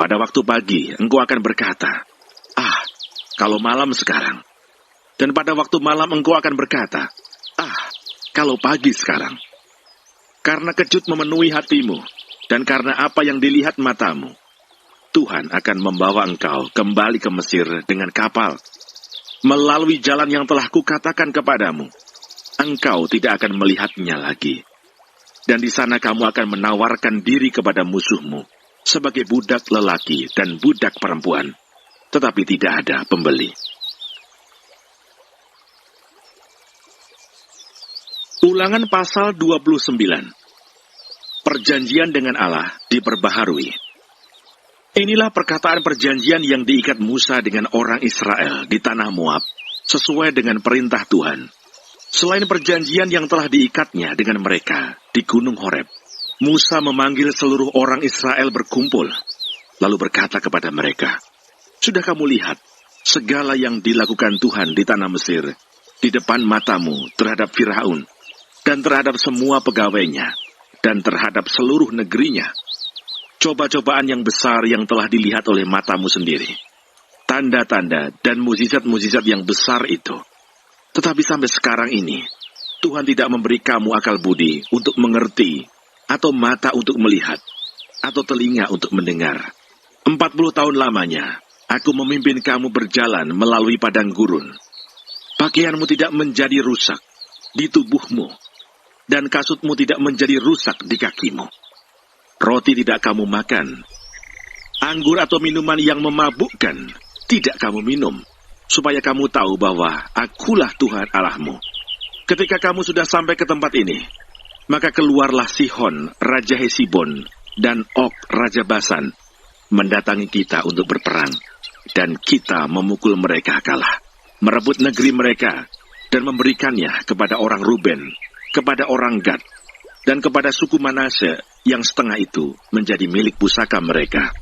[SPEAKER 1] Pada waktu pagi, engkau akan berkata, "Ah, kalau malam sekarang." Dan pada waktu malam engkau akan berkata, "Ah, kalau pagi sekarang." Karena kejut memenuhi hatimu, dan karena apa yang dilihat matamu, Tuhan akan membawa engkau kembali ke Mesir dengan kapal, melalui jalan yang telah kukatakan kepadamu. Engkau tidak akan melihatnya lagi. Dan di sana kamu akan menawarkan diri kepada musuhmu, sebagai budak lelaki dan budak perempuan, tetapi tidak ada pembeli. Ulangan pasal 29. Perjanjian dengan Allah diperbaharui. Inilah perkataan perjanjian yang diikat Musa dengan orang Israel di tanah Moab, sesuai dengan perintah Tuhan. Selain perjanjian yang telah diikatnya dengan mereka di Gunung Horeb, Musa memanggil seluruh orang Israel berkumpul, lalu berkata kepada mereka, "Sudah kamu lihat segala yang dilakukan Tuhan di tanah Mesir, di depan matamu terhadap Firaun, dan terhadap semua pegawainya, dan terhadap seluruh negerinya. Coba-cobaan yang besar yang telah dilihat oleh matamu sendiri. Tanda-tanda dan mukjizat-mukjizat yang besar itu. Tetapi sampai sekarang ini, Tuhan tidak memberi kamu akal budi untuk mengerti, atau mata untuk melihat, atau telinga untuk mendengar. 40 tahun lamanya, aku memimpin kamu berjalan melalui padang gurun. Pakaianmu tidak menjadi rusak di tubuhmu, dan kasutmu tidak menjadi rusak di kakimu. Roti tidak kamu makan, anggur atau minuman yang memabukkan tidak kamu minum, supaya kamu tahu bahwa akulah Tuhan Allahmu. Ketika kamu sudah sampai ke tempat ini, maka keluarlah Sihon, Raja Hesibon, dan Og, Raja Basan, mendatangi kita untuk berperang, dan kita memukul mereka kalah, merebut negeri mereka, dan memberikannya kepada orang Ruben, kepada orang Gad, dan kepada suku Manase yang setengah itu menjadi milik pusaka mereka.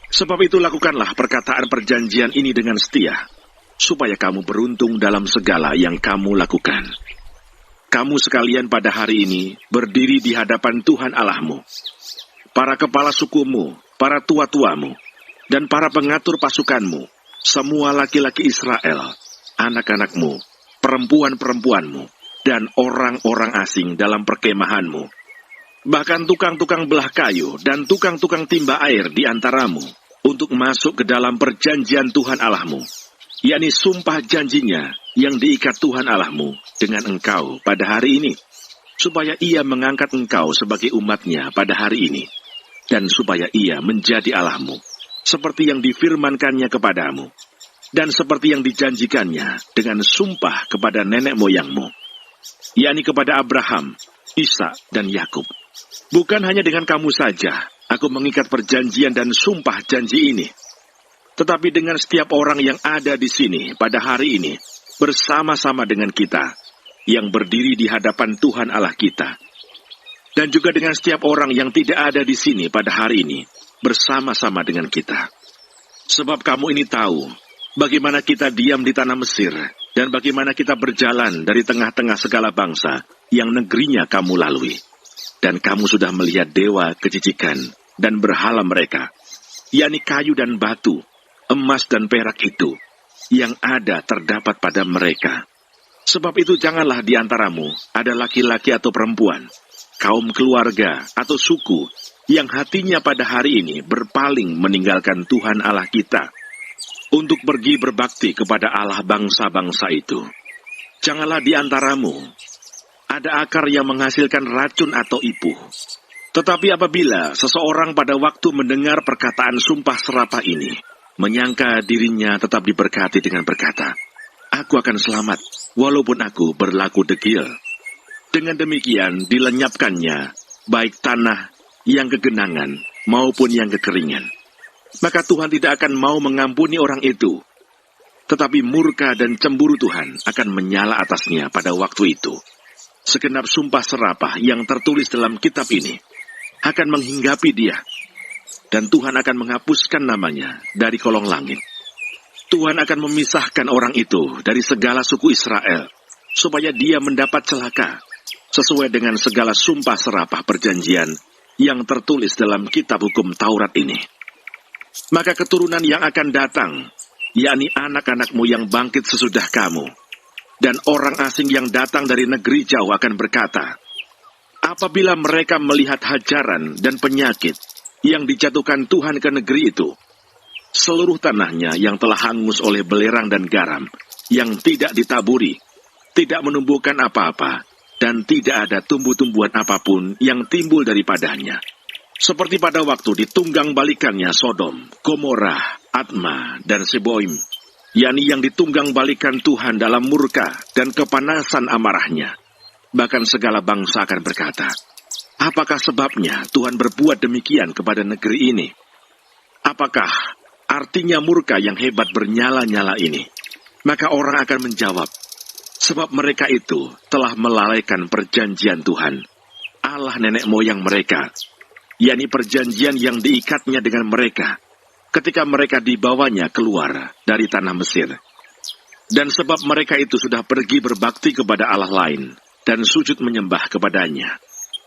[SPEAKER 1] Sebab itu lakukanlah perkataan perjanjian ini dengan setia, supaya kamu beruntung dalam segala yang kamu lakukan. Kamu sekalian pada hari ini berdiri di hadapan Tuhan Allahmu. Para kepala sukumu, para tua-tuamu, dan para pengatur pasukanmu, semua laki-laki Israel, anak-anakmu, perempuan-perempuanmu, dan orang-orang asing dalam perkemahanmu. Bahkan tukang-tukang belah kayu dan tukang-tukang timba air di antaramu untuk masuk ke dalam perjanjian Tuhan Allahmu, yakni sumpah janjinya yang diikat Tuhan Allahmu dengan engkau pada hari ini, supaya ia mengangkat engkau sebagai umatnya pada hari ini, dan supaya ia menjadi Allahmu, seperti yang difirmankannya kepadamu, dan seperti yang dijanjikannya dengan sumpah kepada nenek moyangmu, yakni kepada Abraham, Ishak, dan Yakub. Bukan hanya dengan kamu saja, aku mengikat perjanjian dan sumpah janji ini, tetapi dengan setiap orang yang ada di sini pada hari ini, bersama-sama dengan kita, yang berdiri di hadapan Tuhan Allah kita. Dan juga dengan setiap orang yang tidak ada di sini pada hari ini, bersama-sama dengan kita. Sebab kamu ini tahu, bagaimana kita diam di tanah Mesir, dan bagaimana kita berjalan dari tengah-tengah segala bangsa yang negerinya kamu lalui. Dan kamu sudah melihat dewa kejijikan dan berhala mereka, yakni kayu dan batu, emas dan perak itu, yang ada terdapat pada mereka. Sebab itu janganlah di antaramu ada laki-laki atau perempuan, kaum keluarga atau suku, yang hatinya pada hari ini berpaling meninggalkan Tuhan Allah kita, untuk pergi berbakti kepada Allah bangsa-bangsa itu. Janganlah di antaramu ada akar yang menghasilkan racun atau ipuh. Tetapi apabila seseorang pada waktu mendengar perkataan sumpah serapah ini, menyangka dirinya tetap diberkati dengan berkata, "Aku akan selamat, walaupun aku berlaku degil." Dengan demikian dilenyapkannya, baik tanah yang kegenangan maupun yang kekeringan. Maka Tuhan tidak akan mau mengampuni orang itu, tetapi murka dan cemburu Tuhan akan menyala atasnya pada waktu itu. Segenap sumpah serapah yang tertulis dalam kitab ini akan menghinggapi dia, dan Tuhan akan menghapuskan namanya dari kolong langit. Tuhan akan memisahkan orang itu dari segala suku Israel, supaya dia mendapat celaka, sesuai dengan segala sumpah serapah perjanjian yang tertulis dalam kitab hukum Taurat ini. Maka keturunan yang akan datang, yakni anak-anakmu yang bangkit sesudah kamu, dan orang asing yang datang dari negeri jauh akan berkata, apabila mereka melihat hajaran dan penyakit yang dijatuhkan Tuhan ke negeri itu, seluruh tanahnya yang telah hangus oleh belerang dan garam, yang tidak ditaburi, tidak menumbuhkan apa-apa, dan tidak ada tumbuh-tumbuhan apapun yang timbul daripadanya. Seperti pada waktu ditunggang balikannya Sodom, Gomorrah, Adma, dan Seboim, yakni yang ditunggang balikan Tuhan dalam murka dan kepanasan amarahnya. Bahkan segala bangsa akan berkata, apakah sebabnya Tuhan berbuat demikian kepada negeri ini? Apakah artinya murka yang hebat bernyala-nyala ini? Maka orang akan menjawab, sebab mereka itu telah melalaikan perjanjian Tuhan, Allah nenek moyang mereka, yakni perjanjian yang diikatnya dengan mereka, ketika mereka dibawanya keluar dari tanah Mesir. Dan sebab mereka itu sudah pergi berbakti kepada Allah lain, dan sujud menyembah kepadanya,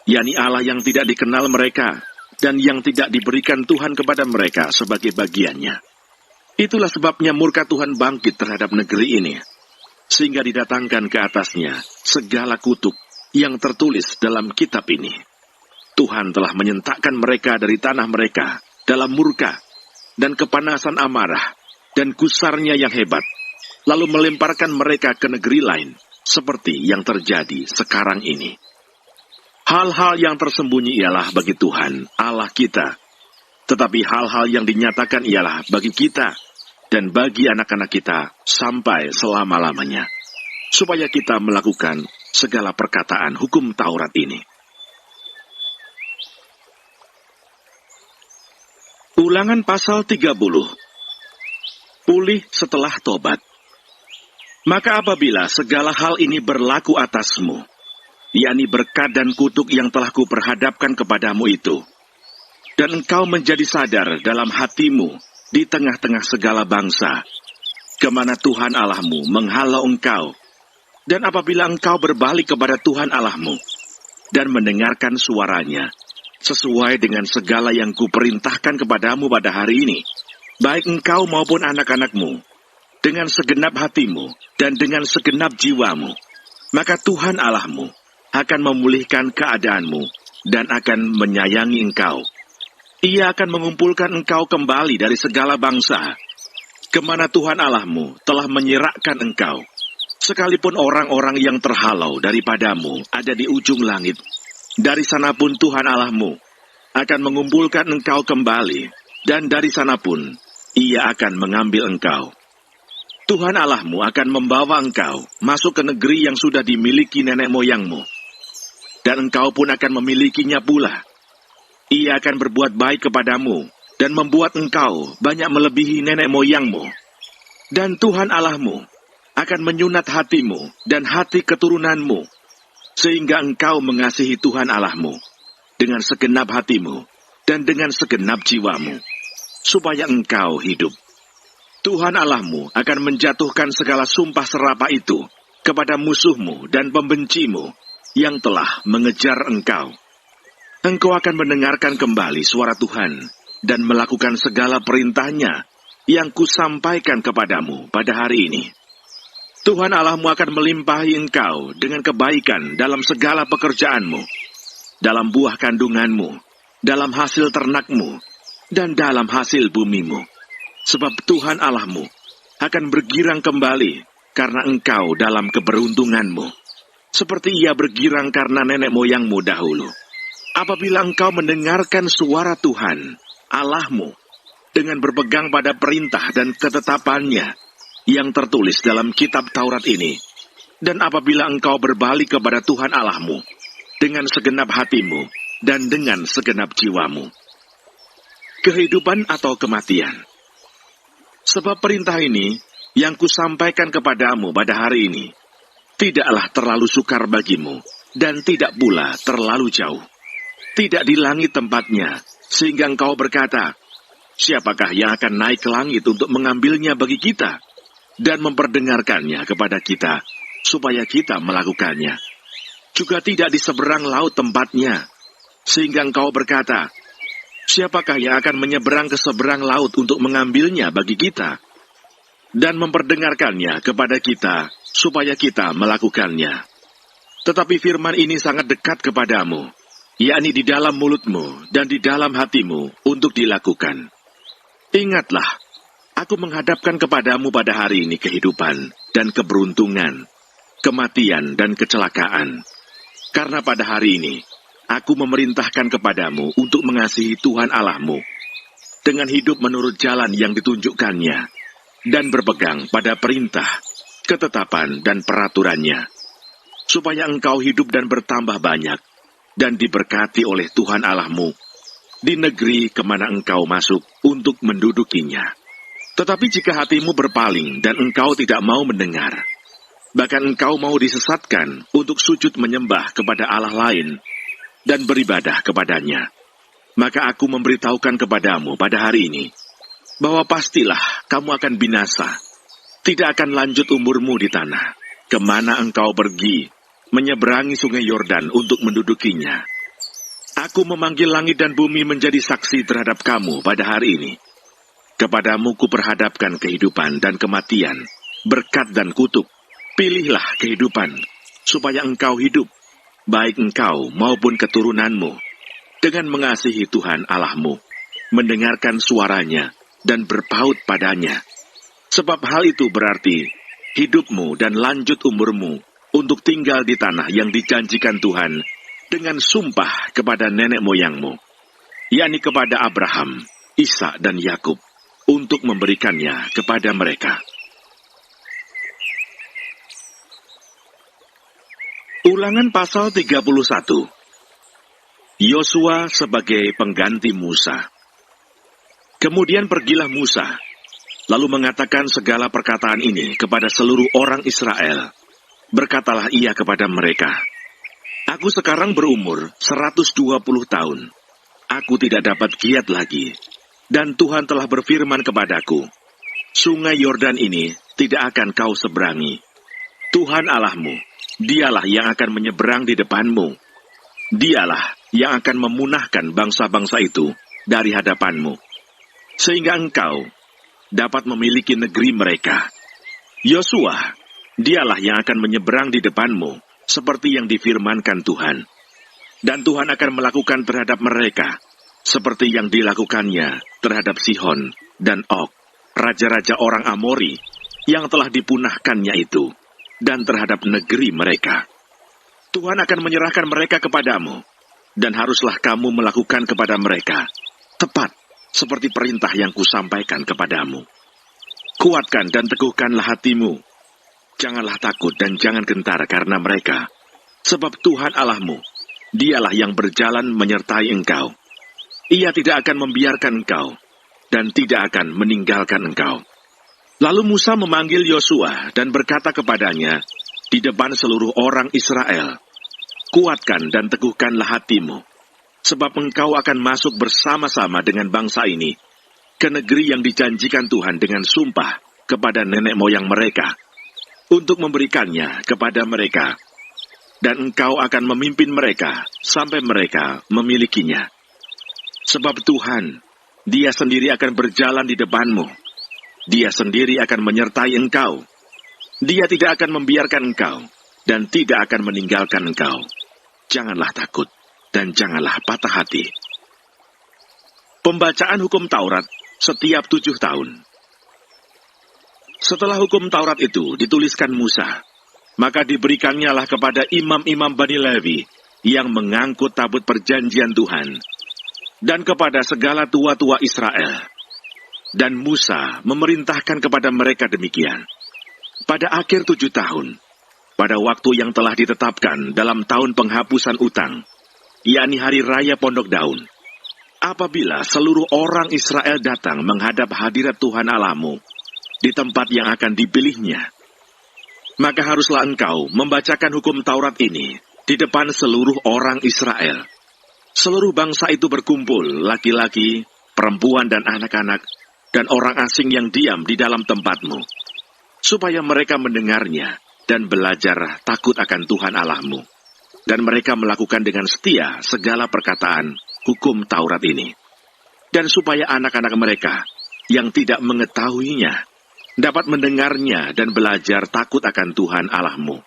[SPEAKER 1] yakni Allah yang tidak dikenal mereka, dan yang tidak diberikan Tuhan kepada mereka sebagai bagiannya. Itulah sebabnya murka Tuhan bangkit terhadap negeri ini, sehingga didatangkan ke atasnya segala kutuk yang tertulis dalam kitab ini. Tuhan telah menyentakkan mereka dari tanah mereka dalam murka dan kepanasan amarah dan gusarnya yang hebat, lalu melemparkan mereka ke negeri lain, seperti yang terjadi sekarang ini. Hal-hal yang tersembunyi ialah bagi Tuhan, Allah kita, tetapi hal-hal yang dinyatakan ialah bagi kita dan bagi anak-anak kita sampai selama-lamanya, supaya kita melakukan segala perkataan hukum Taurat ini. Ulangan pasal 30. Pulih setelah tobat. Maka apabila segala hal ini berlaku atasmu, yakni berkat dan kutuk yang telah kuperhadapkan kepadamu itu, dan engkau menjadi sadar dalam hatimu di tengah-tengah segala bangsa, kemana Tuhan Allahmu menghalau engkau, dan apabila engkau berbalik kepada Tuhan Allahmu, dan mendengarkan suaranya, sesuai dengan segala yang kuperintahkan kepadamu pada hari ini, baik engkau maupun anak-anakmu, dengan segenap hatimu dan dengan segenap jiwamu, maka Tuhan Allahmu akan memulihkan keadaanmu dan akan menyayangi engkau. Ia akan mengumpulkan engkau kembali dari segala bangsa, kemana Tuhan Allahmu telah menyerahkan engkau. Sekalipun orang-orang yang terhalau daripadamu ada di ujung langit, dari sana pun Tuhan Allahmu akan mengumpulkan engkau kembali, dan dari sana pun Ia akan mengambil engkau. Tuhan Allahmu akan membawa engkau masuk ke negeri yang sudah dimiliki nenek moyangmu, dan engkau pun akan memilikinya pula. Ia akan berbuat baik kepadamu, dan membuat engkau banyak melebihi nenek moyangmu. Dan Tuhan Allahmu akan menyunat hatimu dan hati keturunanmu, sehingga engkau mengasihi Tuhan Allahmu dengan segenap hatimu dan dengan segenap jiwamu, supaya engkau hidup. Tuhan Allahmu akan menjatuhkan segala sumpah serapah itu kepada musuhmu dan pembencimu yang telah mengejar engkau. Engkau akan mendengarkan kembali suara Tuhan dan melakukan segala perintahnya yang kusampaikan kepadamu pada hari ini. Tuhan Allahmu akan melimpahi engkau dengan kebaikan dalam segala pekerjaanmu, dalam buah kandunganmu, dalam hasil ternakmu, dan dalam hasil bumimu. Sebab Tuhan Allahmu akan bergirang kembali karena engkau dalam keberuntunganmu, seperti Ia bergirang karena nenek moyangmu dahulu. Apabila engkau mendengarkan suara Tuhan Allahmu dengan berpegang pada perintah dan ketetapannya yang tertulis dalam kitab Taurat ini, dan apabila engkau berbalik kepada Tuhan Allahmu dengan segenap hatimu dan dengan segenap jiwamu. Kehidupan atau kematian. Sebab perintah ini yang kusampaikan kepadamu pada hari ini tidaklah terlalu sukar bagimu, dan tidak pula terlalu jauh. Tidak di langit tempatnya, sehingga engkau berkata, siapakah yang akan naik ke langit untuk mengambilnya bagi kita dan memperdengarkannya kepada kita, supaya kita melakukannya. Juga tidak di seberang laut tempatnya, sehingga engkau berkata, siapakah yang akan menyeberang ke seberang laut untuk mengambilnya bagi kita, dan memperdengarkannya kepada kita, supaya kita melakukannya. Tetapi firman ini sangat dekat kepadamu, yakni di dalam mulutmu dan di dalam hatimu untuk dilakukan. Ingatlah, aku menghadapkan kepadamu pada hari ini kehidupan dan keberuntungan, kematian dan kecelakaan. Karena pada hari ini, aku memerintahkan kepadamu untuk mengasihi Tuhan Allahmu, dengan hidup menurut jalan yang ditunjukkannya, dan berpegang pada perintah, ketetapan dan peraturannya, supaya engkau hidup dan bertambah banyak, dan diberkati oleh Tuhan Allahmu, di negeri kemana engkau masuk untuk mendudukinya. Tetapi jika hatimu berpaling dan engkau tidak mau mendengar, bahkan engkau mau disesatkan untuk sujud menyembah kepada Allah lain dan beribadah kepadanya, maka aku memberitahukan kepadamu pada hari ini, bahwa pastilah kamu akan binasa, tidak akan lanjut umurmu di tanah, kemana engkau pergi, menyeberangi sungai Yordan untuk mendudukinya. Aku memanggil langit dan bumi menjadi saksi terhadap kamu pada hari ini. Kepadamu kuperhadapkan kehidupan dan kematian, berkat dan kutuk. Pilihlah kehidupan, supaya engkau hidup, baik engkau maupun keturunanmu, dengan mengasihi Tuhan Allahmu, mendengarkan suaranya, dan berpaut padanya. Sebab hal itu berarti hidupmu dan lanjut umurmu untuk tinggal di tanah yang dijanjikan Tuhan dengan sumpah kepada nenek moyangmu, yakni kepada Abraham, Ishak dan Yakub, untuk memberikannya kepada mereka. Ulangan pasal 31. Yosua sebagai pengganti Musa. Kemudian pergilah Musa, lalu mengatakan segala perkataan ini kepada seluruh orang Israel. Berkatalah ia kepada mereka, aku sekarang berumur 120 tahun. aku tidak dapat giat lagi. Dan Tuhan telah berfirman kepadaku, Sungai Yordan ini tidak akan kau seberangi. Tuhan Allahmu, dialah yang akan menyeberang di depanmu. Dialah yang akan memunahkan bangsa-bangsa itu dari hadapanmu, sehingga engkau dapat memiliki negeri mereka. Yosua, dialah yang akan menyeberang di depanmu, seperti yang difirmankan Tuhan. Dan Tuhan akan melakukan terhadap mereka, seperti yang dilakukannya terhadap Sihon dan Og, raja-raja orang Amori, yang telah dipunahkannya itu, dan terhadap negeri mereka. Tuhan akan menyerahkan mereka kepadamu, dan haruslah kamu melakukan kepada mereka, tepat seperti perintah yang kusampaikan kepadamu. Kuatkan dan teguhkanlah hatimu. Janganlah takut dan jangan gentar karena mereka, sebab Tuhan Allahmu, dialah yang berjalan menyertai engkau. Ia tidak akan membiarkan engkau, dan tidak akan meninggalkan engkau. Lalu Musa memanggil Yosua dan berkata kepadanya di depan seluruh orang Israel, kuatkan dan teguhkanlah hatimu, sebab engkau akan masuk bersama-sama dengan bangsa ini ke negeri yang dijanjikan Tuhan dengan sumpah kepada nenek moyang mereka, untuk memberikannya kepada mereka, dan engkau akan memimpin mereka sampai mereka memilikinya. Sebab Tuhan, Dia sendiri akan berjalan di depanmu. Dia sendiri akan menyertai engkau. Dia tidak akan membiarkan engkau, dan tidak akan meninggalkan engkau. Janganlah takut, dan janganlah patah hati. Pembacaan hukum Taurat setiap 7 tahun. Setelah hukum Taurat itu dituliskan Musa, maka diberikannya kepada imam-imam Bani Lewi yang mengangkut tabut perjanjian Tuhan, dan kepada segala tua-tua Israel. Dan Musa memerintahkan kepada mereka demikian. Pada akhir 7 tahun, pada waktu yang telah ditetapkan dalam tahun penghapusan utang, yakni hari raya Pondok Daun, apabila seluruh orang Israel datang menghadap hadirat Tuhan Allahmu di tempat yang akan dipilihnya, maka haruslah engkau membacakan hukum Taurat ini di depan seluruh orang Israel. Seluruh bangsa itu berkumpul, laki-laki, perempuan dan anak-anak, dan orang asing yang diam di dalam tempatmu, supaya mereka mendengarnya dan belajar takut akan Tuhan Allahmu, dan mereka melakukan dengan setia segala perkataan hukum Taurat ini, dan supaya anak-anak mereka yang tidak mengetahuinya dapat mendengarnya dan belajar takut akan Tuhan Allahmu.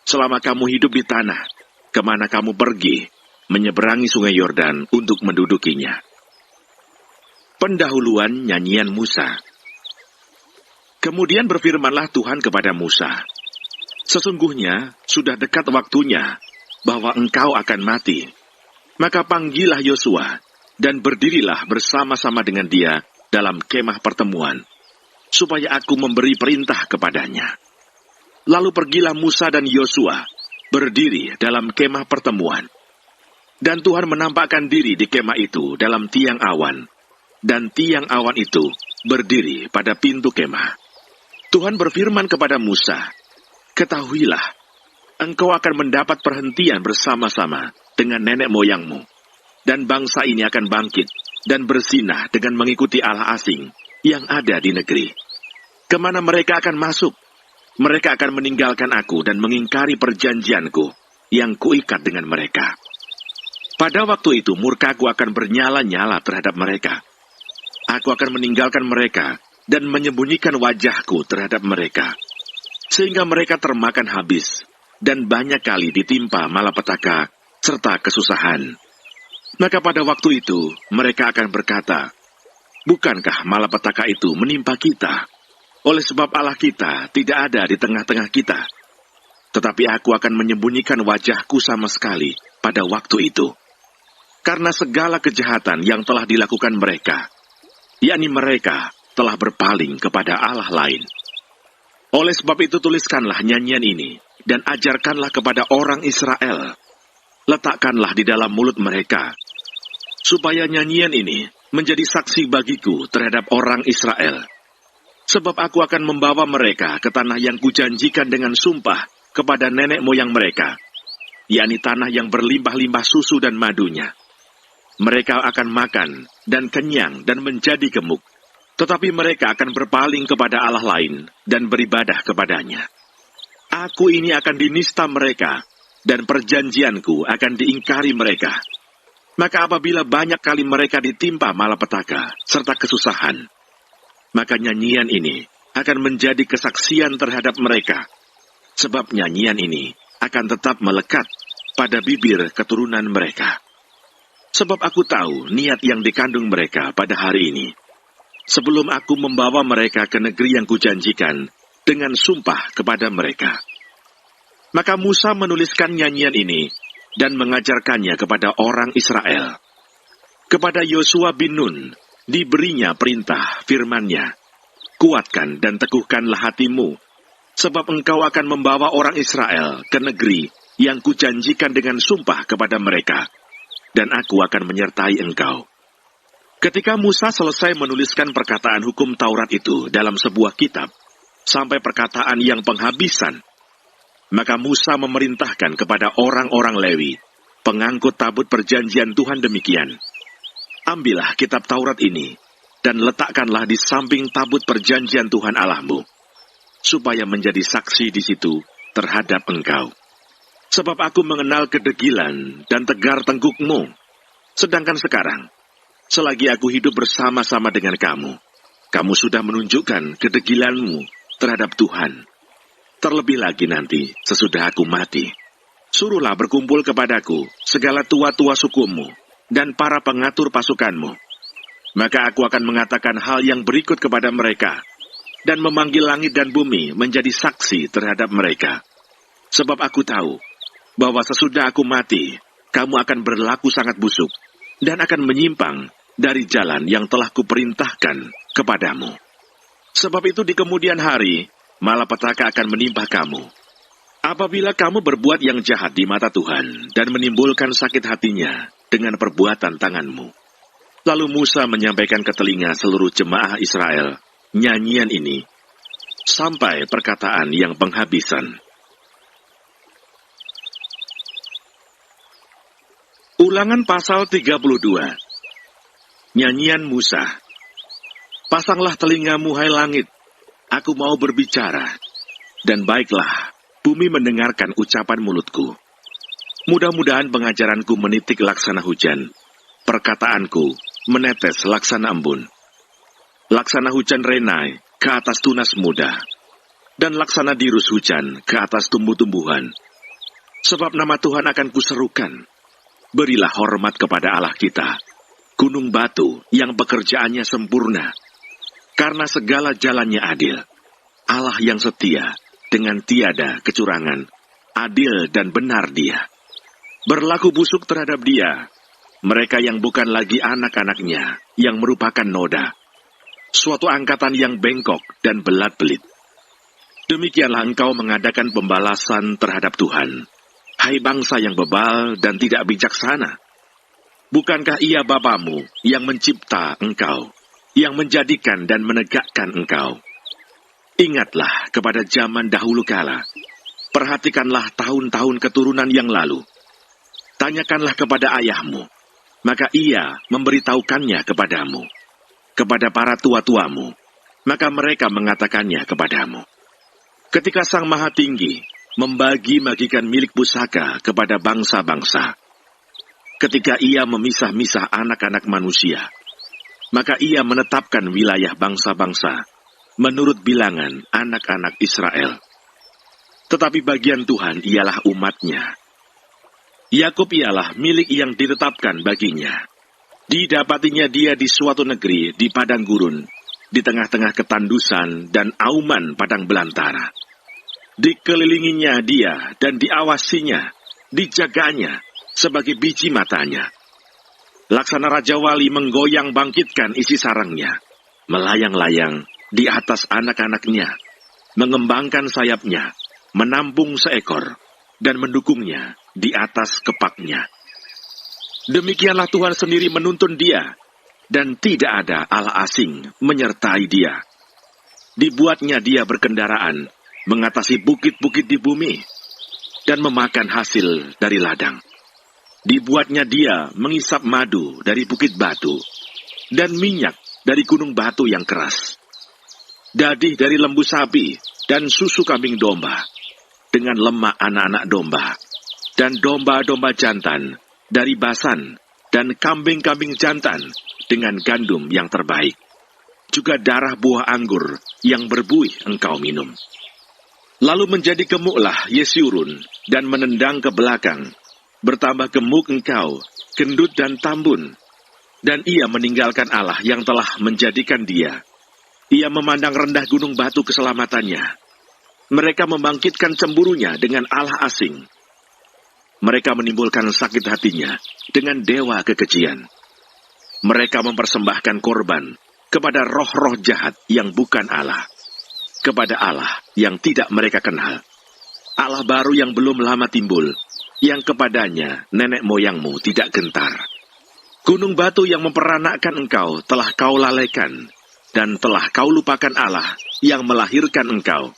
[SPEAKER 1] Selama kamu hidup di tanah, kemana kamu pergi, menyeberangi sungai Yordan untuk mendudukinya. Pendahuluan nyanyian Musa. Kemudian berfirmanlah Tuhan kepada Musa, sesungguhnya sudah dekat waktunya bahwa engkau akan mati. Maka panggillah Yosua dan berdirilah bersama-sama dengan dia dalam kemah pertemuan, supaya aku memberi perintah kepadanya. Lalu pergilah Musa dan Yosua berdiri dalam kemah pertemuan. Dan Tuhan menampakkan diri di kemah itu dalam tiang awan, dan tiang awan itu berdiri pada pintu kemah. Tuhan berfirman kepada Musa, ketahuilah, engkau akan mendapat perhentian bersama-sama dengan nenek moyangmu, dan bangsa ini akan bangkit dan bersinah dengan mengikuti Allah asing yang ada di negeri. Kemana mereka akan masuk, mereka akan meninggalkan aku dan mengingkari perjanjianku yang kuikat dengan mereka. Pada waktu itu murkaku akan bernyala-nyala terhadap mereka. Aku akan meninggalkan mereka dan menyembunyikan wajahku terhadap mereka, sehingga mereka termakan habis dan banyak kali ditimpa malapetaka serta kesusahan. Maka pada waktu itu mereka akan berkata, bukankah malapetaka itu menimpa kita? Oleh sebab Allah kita tidak ada di tengah-tengah kita. Tetapi aku akan menyembunyikan wajahku sama sekali pada waktu itu, karena segala kejahatan yang telah dilakukan mereka, yakni mereka telah berpaling kepada Allah lain. Oleh sebab itu tuliskanlah nyanyian ini, dan ajarkanlah kepada orang Israel. Letakkanlah di dalam mulut mereka, supaya nyanyian ini menjadi saksi bagiku terhadap orang Israel. Sebab aku akan membawa mereka ke tanah yang kujanjikan dengan sumpah kepada nenek moyang mereka, yakni tanah yang berlimpah-limpah susu dan madunya. Mereka akan makan dan kenyang dan menjadi gemuk, tetapi mereka akan berpaling kepada Allah lain dan beribadah kepadanya. Aku ini akan dinista mereka, dan perjanjianku akan diingkari mereka. Maka apabila banyak kali mereka ditimpa malapetaka serta kesusahan, maka nyanyian ini akan menjadi kesaksian terhadap mereka, sebab nyanyian ini akan tetap melekat pada bibir keturunan mereka. Sebab aku tahu niat yang dikandung mereka pada hari ini, sebelum aku membawa mereka ke negeri yang kujanjikan dengan sumpah kepada mereka. Maka Musa menuliskan nyanyian ini dan mengajarkannya kepada orang Israel. Kepada Yosua bin Nun diberinya perintah firman-Nya, "Kuatkan dan teguhkanlah hatimu, sebab engkau akan membawa orang Israel ke negeri yang kujanjikan dengan sumpah kepada mereka, dan aku akan menyertai engkau." Ketika Musa selesai menuliskan perkataan hukum Taurat itu dalam sebuah kitab, sampai perkataan yang penghabisan, maka Musa memerintahkan kepada orang-orang Lewi, pengangkut tabut perjanjian Tuhan demikian, "Ambillah kitab Taurat ini, dan letakkanlah di samping tabut perjanjian Tuhan Allahmu, supaya menjadi saksi di situ terhadap engkau. Sebab aku mengenal kedegilan dan tegar tengkukmu, sedangkan sekarang, selagi aku hidup bersama-sama dengan kamu, kamu sudah menunjukkan kedegilanmu terhadap Tuhan. Terlebih lagi nanti, sesudah aku mati, suruhlah berkumpul kepadaku segala tua-tua sukumu dan para pengatur pasukanmu. Maka aku akan mengatakan hal yang berikut kepada mereka, dan memanggil langit dan bumi menjadi saksi terhadap mereka. Sebab aku tahu bahwa sesudah aku mati, kamu akan berlaku sangat busuk, dan akan menyimpang dari jalan yang telah kuperintahkan kepadamu. Sebab itu di kemudian hari, malapetaka akan menimpa kamu. Apabila kamu berbuat yang jahat di mata Tuhan dan menimbulkan sakit hatinya dengan perbuatan tanganmu." Lalu Musa menyampaikan ke telinga seluruh jemaah Israel nyanyian ini, sampai perkataan yang penghabisan. Ulangan pasal 32. Nyanyian Musa. "Pasanglah telingamu, hai langit, aku mau berbicara, dan baiklah bumi mendengarkan ucapan mulutku. Mudah-mudahan pengajaranku menitik laksana hujan, perkataanku menetes laksana embun. Laksana hujan renai ke atas tunas muda, dan laksana dirus hujan ke atas tumbuh-tumbuhan. Sebab nama Tuhan akan kuserukan. Berilah hormat kepada Allah kita, gunung batu yang pekerjaannya sempurna, karena segala jalannya adil. Allah yang setia dengan tiada kecurangan, adil dan benar Dia. Berlaku busuk terhadap Dia mereka yang bukan lagi anak-anaknya, yang merupakan noda, suatu angkatan yang bengkok dan belat-belit. Demikianlah engkau mengadakan pembalasan terhadap Tuhan, hai bangsa yang bebal dan tidak bijaksana. Bukankah Ia Bapamu yang mencipta engkau, yang menjadikan dan menegakkan engkau? Ingatlah kepada zaman dahulu kala, perhatikanlah tahun-tahun keturunan yang lalu. Tanyakanlah kepada ayahmu, maka ia memberitahukannya kepadamu. Kepada para tua-tuamu, maka mereka mengatakannya kepadamu. Ketika Sang Maha Tinggi membagi-bagikan milik pusaka kepada bangsa-bangsa, ketika Ia memisah-misah anak-anak manusia, maka Ia menetapkan wilayah bangsa-bangsa menurut bilangan anak-anak Israel. Tetapi bagian Tuhan ialah umat-Nya. Yakub ialah milik yang ditetapkan baginya. Didapatinya dia di suatu negeri di padang gurun, di tengah-tengah ketandusan dan auman padang belantara. Dikelilinginya dia dan diawasinya, dijaganya sebagai biji matanya. Laksana Raja Wali menggoyang bangkitkan isi sarangnya, melayang-layang di atas anak-anaknya, mengembangkan sayapnya, menampung seekor, dan mendukungnya di atas kepaknya. Demikianlah Tuhan sendiri menuntun dia, dan tidak ada Allah asing menyertai dia. Dibuatnya dia berkendaraan, mengatasi bukit-bukit di bumi, dan memakan hasil dari ladang. Dibuatnya dia mengisap madu dari bukit batu, dan minyak dari gunung batu yang keras. Dadih dari lembu sapi dan susu kambing domba, dengan lemak anak-anak domba, dan domba-domba jantan dari Basan, dan kambing-kambing jantan dengan gandum yang terbaik. Juga darah buah anggur yang berbuih engkau minum. Lalu menjadi gemuklah Yesurun dan menendang ke belakang. Bertambah gemuk engkau, gendut dan tambun. Dan ia meninggalkan Allah yang telah menjadikan dia. Ia memandang rendah gunung batu keselamatannya. Mereka membangkitkan cemburunya dengan Allah asing. Mereka menimbulkan sakit hatinya dengan dewa kekejian. Mereka mempersembahkan korban kepada roh-roh jahat yang bukan Allah, kepada Allah yang tidak mereka kenal. Allah baru yang belum lama timbul, yang kepadanya nenek moyangmu tidak gentar. Gunung batu yang memperanakkan engkau telah kau lalaikan, dan telah kau lupakan Allah yang melahirkan engkau.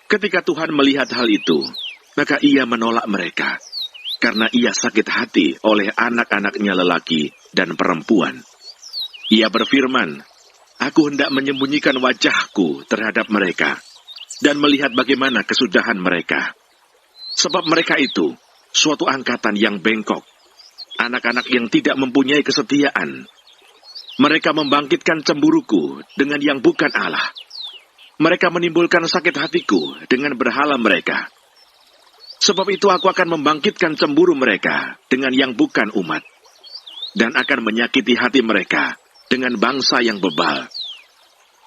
[SPEAKER 1] Ketika Tuhan melihat hal itu, maka ia menolak mereka, karena ia sakit hati oleh anak-anaknya lelaki dan perempuan. Ia berfirman, aku hendak menyembunyikan wajahku terhadap mereka, dan melihat bagaimana kesudahan mereka. Sebab mereka itu suatu angkatan yang bengkok, anak-anak yang tidak mempunyai kesetiaan. Mereka membangkitkan cemburuku dengan yang bukan Allah. Mereka menimbulkan sakit hatiku dengan berhala mereka. Sebab itu aku akan membangkitkan cemburu mereka dengan yang bukan umat, dan akan menyakiti hati mereka dengan bangsa yang bebal.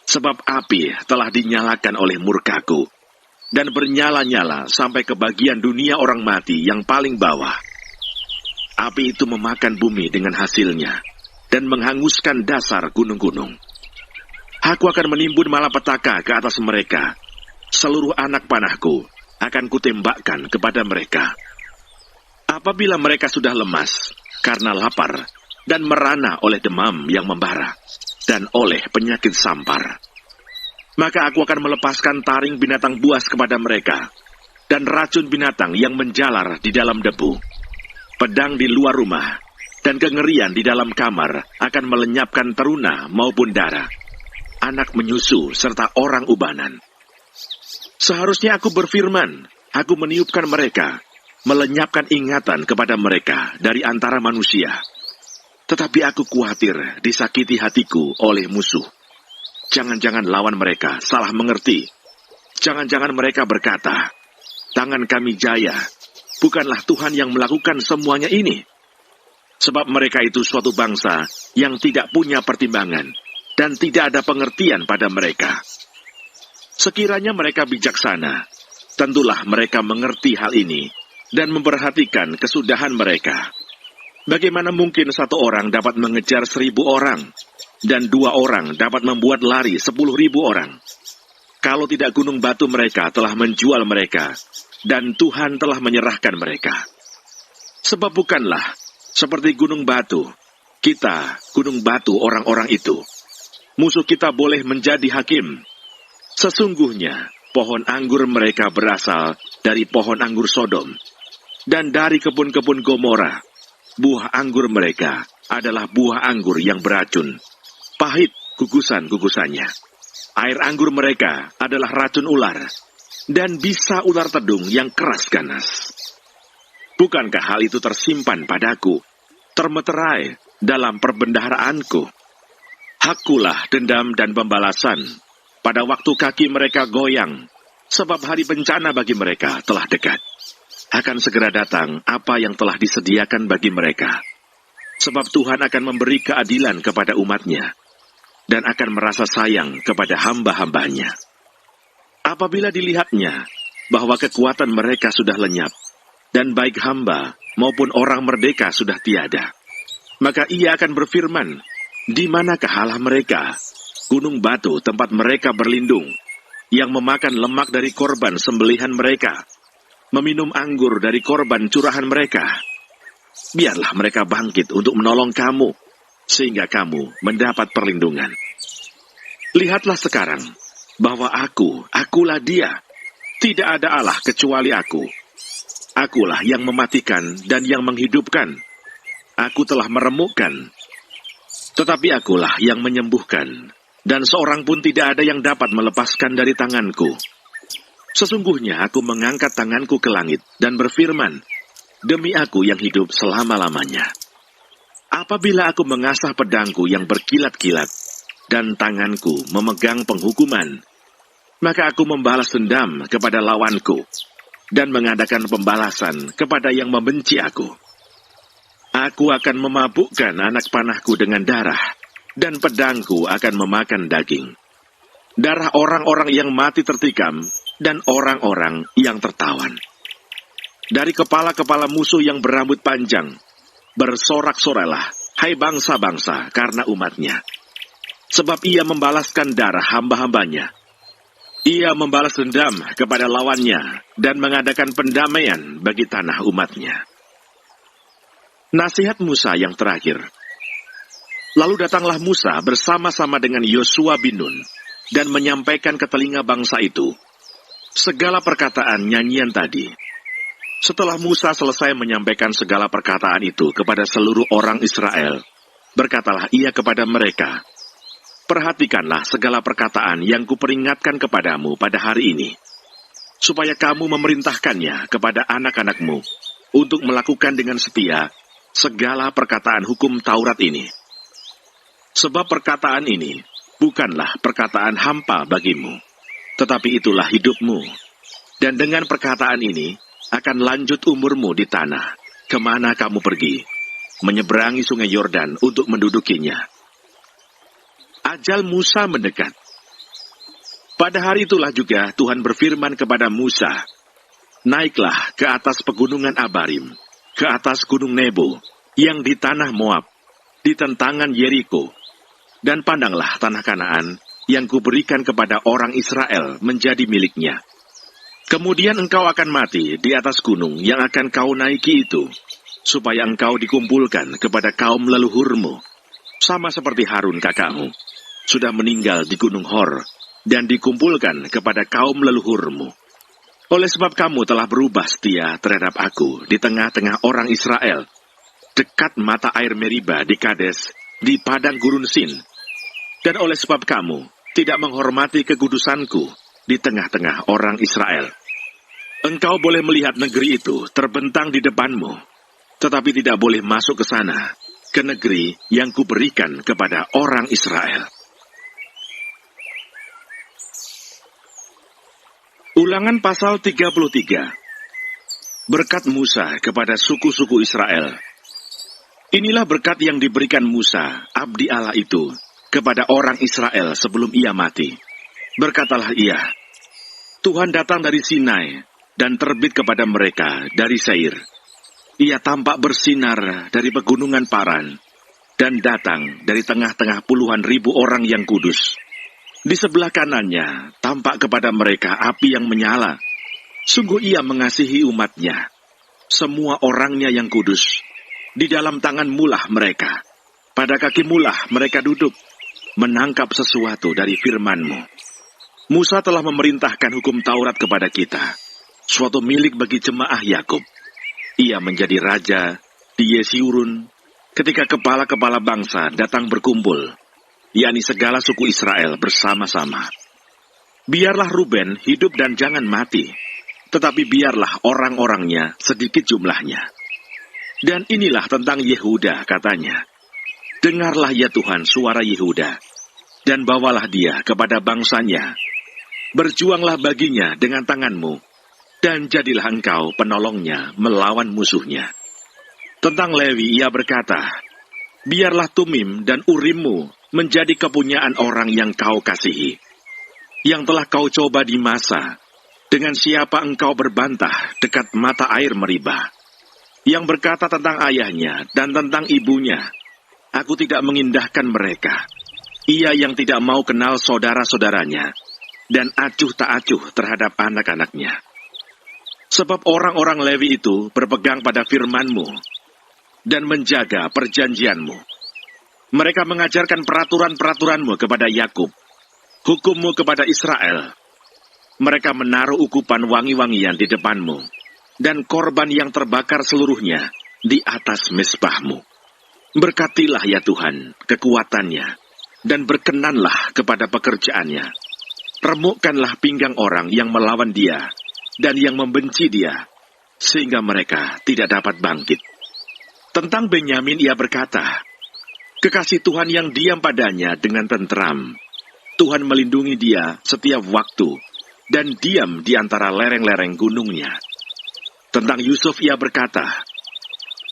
[SPEAKER 1] Sebab api telah dinyalakan oleh murkaku, dan bernyala-nyala sampai ke bagian dunia orang mati yang paling bawah. Api itu memakan bumi dengan hasilnya, dan menghanguskan dasar gunung-gunung. Aku akan menimbun malapetaka ke atas mereka. Seluruh anak panahku akan kutembakkan kepada mereka. Apabila mereka sudah lemas karena lapar, dan merana oleh demam yang membara, dan oleh penyakit sampar, maka aku akan melepaskan taring binatang buas kepada mereka, dan racun binatang yang menjalar di dalam debu. Pedang di luar rumah, dan kengerian di dalam kamar akan melenyapkan teruna maupun darah, anak menyusu serta orang ubanan. Seharusnya aku berfirman, aku meniupkan mereka, melenyapkan ingatan kepada mereka dari antara manusia. Tetapi aku khawatir disakiti hatiku oleh musuh. Jangan-jangan lawan mereka salah mengerti. Jangan-jangan mereka berkata, tangan kami jaya, bukanlah Tuhan yang melakukan semuanya ini. Sebab mereka itu suatu bangsa yang tidak punya pertimbangan, dan tidak ada pengertian pada mereka. Sekiranya mereka bijaksana, tentulah mereka mengerti hal ini, dan memperhatikan kesudahan mereka. Bagaimana mungkin satu orang dapat mengejar 1.000 orang, dan 2 orang dapat membuat lari 10.000 orang? Kalau tidak gunung batu mereka telah menjual mereka, dan Tuhan telah menyerahkan mereka. Sebab bukanlah seperti gunung batu, kita gunung batu orang-orang itu. Musuh kita boleh menjadi hakim. Sesungguhnya pohon anggur mereka berasal dari pohon anggur Sodom, dan dari kebun-kebun Gomora. Buah anggur mereka adalah buah anggur yang beracun, pahit gugusan-gugusannya. Air anggur mereka adalah racun ular, dan bisa ular tedung yang keras ganas. Bukankah hal itu tersimpan padaku, termeterai dalam perbendaharaanku? Hakkulah dendam dan pembalasan pada waktu kaki mereka goyang, sebab hari bencana bagi mereka telah dekat. Akan segera datang apa yang telah disediakan bagi mereka. Sebab Tuhan akan memberi keadilan kepada umatnya, dan akan merasa sayang kepada hamba-hambanya. Apabila dilihatnya bahwa kekuatan mereka sudah lenyap, dan baik hamba maupun orang merdeka sudah tiada, maka ia akan berfirman, di manakah Allah mereka, gunung batu tempat mereka berlindung, yang memakan lemak dari korban sembelihan mereka, meminum anggur dari korban curahan mereka? Biarlah mereka bangkit untuk menolong kamu, sehingga kamu mendapat perlindungan. Lihatlah sekarang, bahwa akulah dia. Tidak ada Allah kecuali aku. Akulah yang mematikan dan yang menghidupkan. Aku telah meremukkan, tetapi akulah yang menyembuhkan, dan seorang pun tidak ada yang dapat melepaskan dari tanganku. Sesungguhnya aku mengangkat tanganku ke langit dan berfirman, demi aku yang hidup selama-lamanya. Apabila aku mengasah pedangku yang berkilat-kilat, dan tanganku memegang penghukuman, maka aku membalas dendam kepada lawanku, dan mengadakan pembalasan kepada yang membenci aku. Aku akan memabukkan anak panahku dengan darah, dan pedangku akan memakan daging. Darah orang-orang yang mati tertikam, dan orang-orang yang tertawan. Dari kepala-kepala musuh yang berambut panjang, bersorak-sorailah, hai bangsa-bangsa, karena umatnya. Sebab ia membalaskan darah hamba-hambanya. Ia membalas dendam kepada lawannya dan mengadakan pendamaian bagi tanah umatnya. Nasihat Musa yang terakhir. Lalu datanglah Musa bersama-sama dengan Yosua bin Nun dan menyampaikan ke telinga bangsa itu segala perkataan nyanyian tadi. Setelah Musa selesai menyampaikan segala perkataan itu kepada seluruh orang Israel, berkatalah ia kepada mereka, perhatikanlah segala perkataan yang kuperingatkan kepadamu pada hari ini, supaya kamu memerintahkannya kepada anak-anakmu untuk melakukan dengan setia segala perkataan hukum Taurat ini. Sebab perkataan ini bukanlah perkataan hampa bagimu, tetapi itulah hidupmu. Dan dengan perkataan ini akan lanjut umurmu di tanah, kemana kamu pergi, menyeberangi sungai Yordan untuk mendudukinya. Ajal Musa mendekat. Pada hari itulah juga Tuhan berfirman kepada Musa, naiklah ke atas pegunungan Abarim, ke atas gunung Nebo, yang di tanah Moab, di tentangan Yeriko, dan pandanglah tanah Kanaan, yang kuberikan kepada orang Israel menjadi miliknya. Kemudian engkau akan mati di atas gunung yang akan kau naiki itu, supaya engkau dikumpulkan kepada kaum leluhurmu, sama seperti Harun kakakmu, sudah meninggal di gunung Hor, dan dikumpulkan kepada kaum leluhurmu. Oleh sebab kamu telah berubah setia terhadap aku di tengah-tengah orang Israel, dekat mata air Meriba di Kades, di padang gurun Sin. Dan oleh sebab kamu tidak menghormati kekudusanku di tengah-tengah orang Israel. Engkau boleh melihat negeri itu terbentang di depanmu, tetapi tidak boleh masuk ke sana, ke negeri yang kuberikan kepada orang Israel. Ulangan pasal 33. Berkat Musa kepada suku-suku Israel. Inilah berkat yang diberikan Musa, abdi Allah itu, kepada orang Israel sebelum ia mati. Berkatalah ia, Tuhan datang dari Sinai dan terbit kepada mereka dari Seir. Ia tampak bersinar dari pegunungan Paran dan datang dari tengah-tengah puluhan ribu orang yang kudus. Di sebelah kanannya tampak kepada mereka api yang menyala. Sungguh ia mengasihi umatnya, semua orangnya yang kudus. Di dalam tangan mulah mereka, pada kaki mulah mereka duduk, menangkap sesuatu dari firman-Mu. Musa telah memerintahkan hukum Taurat kepada kita, suatu milik bagi jemaah Yakub. Ia menjadi raja di Yeshurun ketika kepala-kepala bangsa datang berkumpul, yakni segala suku Israel bersama-sama. Biarlah Ruben hidup dan jangan mati, tetapi biarlah orang-orangnya sedikit jumlahnya. Dan inilah tentang Yehuda, katanya. Dengarlah ya Tuhan suara Yehuda, dan bawalah dia kepada bangsanya. Berjuanglah baginya dengan tanganmu, dan jadilah engkau penolongnya melawan musuhnya. Tentang Lewi ia berkata, biarlah Tumim dan Urimmu menjadi kepunyaan orang yang kau kasihi, yang telah kau coba di masa, dengan siapa engkau berbantah dekat mata air Meriba, yang berkata tentang ayahnya dan tentang ibunya, aku tidak mengindahkan mereka. Ia yang tidak mau kenal saudara-saudaranya, dan acuh tak acuh terhadap anak-anaknya. Sebab orang-orang Lewi itu berpegang pada firman-Mu, dan menjaga perjanjian-Mu. Mereka mengajarkan peraturan-peraturan-Mu kepada Yakub, hukum-Mu kepada Israel. Mereka menaruh ukupan wangi-wangian di depan-Mu, dan korban yang terbakar seluruhnya di atas mezbahmu. Berkatilah ya Tuhan kekuatannya, dan berkenanlah kepada pekerjaannya. Remukkanlah pinggang orang yang melawan dia, dan yang membenci dia, sehingga mereka tidak dapat bangkit. Tentang Benyamin ia berkata, kekasih Tuhan yang diam padanya dengan tentram. Tuhan melindungi dia setiap waktu, dan diam di antara lereng-lereng gunungnya. Tentang Yusuf ia berkata,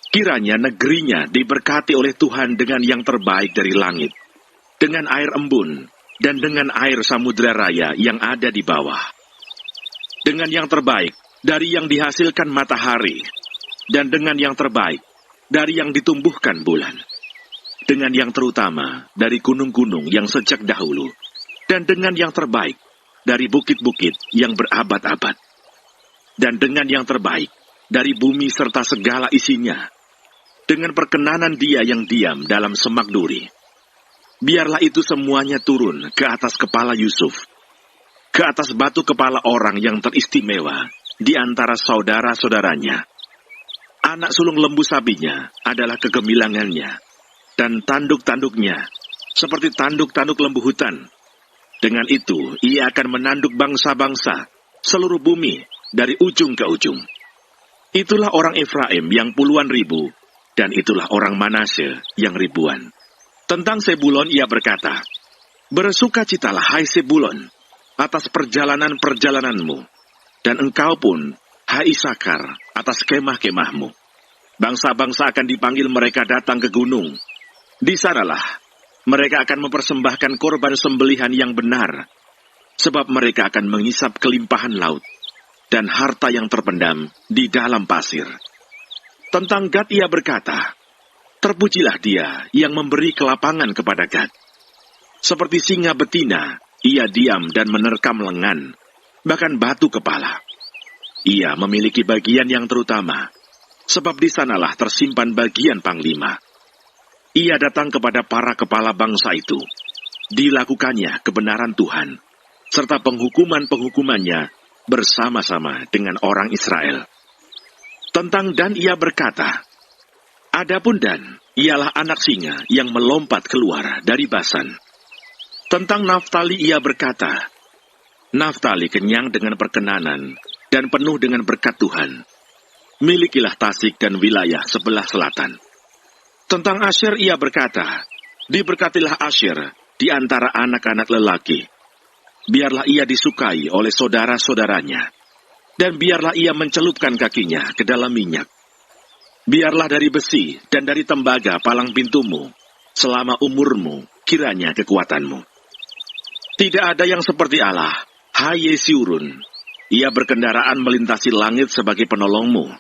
[SPEAKER 1] kiranya negerinya diberkati oleh Tuhan dengan yang terbaik dari langit, dengan air embun, dan dengan air samudera raya yang ada di bawah. Dengan yang terbaik dari yang dihasilkan matahari, dan dengan yang terbaik dari yang ditumbuhkan bulan. Dengan yang terutama dari gunung-gunung yang sejak dahulu, dan dengan yang terbaik dari bukit-bukit yang berabad-abad. Dan dengan yang terbaik dari bumi serta segala isinya, dengan perkenanan dia yang diam dalam semak duri. Biarlah itu semuanya turun ke atas kepala Yusuf, ke atas batu kepala orang yang teristimewa di antara saudara-saudaranya. Anak sulung lembu sapinya adalah kegemilangannya, dan tanduk-tanduknya seperti tanduk-tanduk lembu hutan. Dengan itu, ia akan menanduk bangsa-bangsa seluruh bumi dari ujung ke ujung. Itulah orang Efraim yang puluhan ribu, dan itulah orang Manasye yang ribuan. Tentang Sebulon ia berkata, bersukacitalah hai Sebulon, atas perjalanan-perjalananmu, dan engkau pun, hai Isakar, atas kemah-kemahmu. Bangsa-bangsa akan dipanggil mereka datang ke gunung. Di sanalah mereka akan mempersembahkan korban sembelihan yang benar, sebab mereka akan mengisap kelimpahan laut dan harta yang terpendam di dalam pasir. Tentang Gad ia berkata, terpujilah dia yang memberi kelapangan kepada Gad. Seperti singa betina, ia diam dan menerkam lengan, bahkan batu kepala. Ia memiliki bagian yang terutama, sebab di sanalah tersimpan bagian panglima. Ia datang kepada para kepala bangsa itu. Dilakukannya kebenaran Tuhan, serta penghukuman-penghukumannya bersama-sama dengan orang Israel. Tentang Dan ia berkata, adapun Dan, ialah anak singa yang melompat keluar dari Basan. Tentang Naftali ia berkata, Naftali kenyang dengan perkenanan dan penuh dengan berkat Tuhan. Milikilah Tasik dan wilayah sebelah selatan. Tentang Asyer ia berkata, diberkatilah Asyer di antara anak-anak lelaki. Biarlah ia disukai oleh saudara-saudaranya, dan biarlah ia mencelupkan kakinya ke dalam minyak. Biarlah dari besi dan dari tembaga palang pintumu, selama umurmu kiranya kekuatanmu. Tidak ada yang seperti Allah, hai Yesiurun. Ia berkendaraan melintasi langit sebagai penolongmu,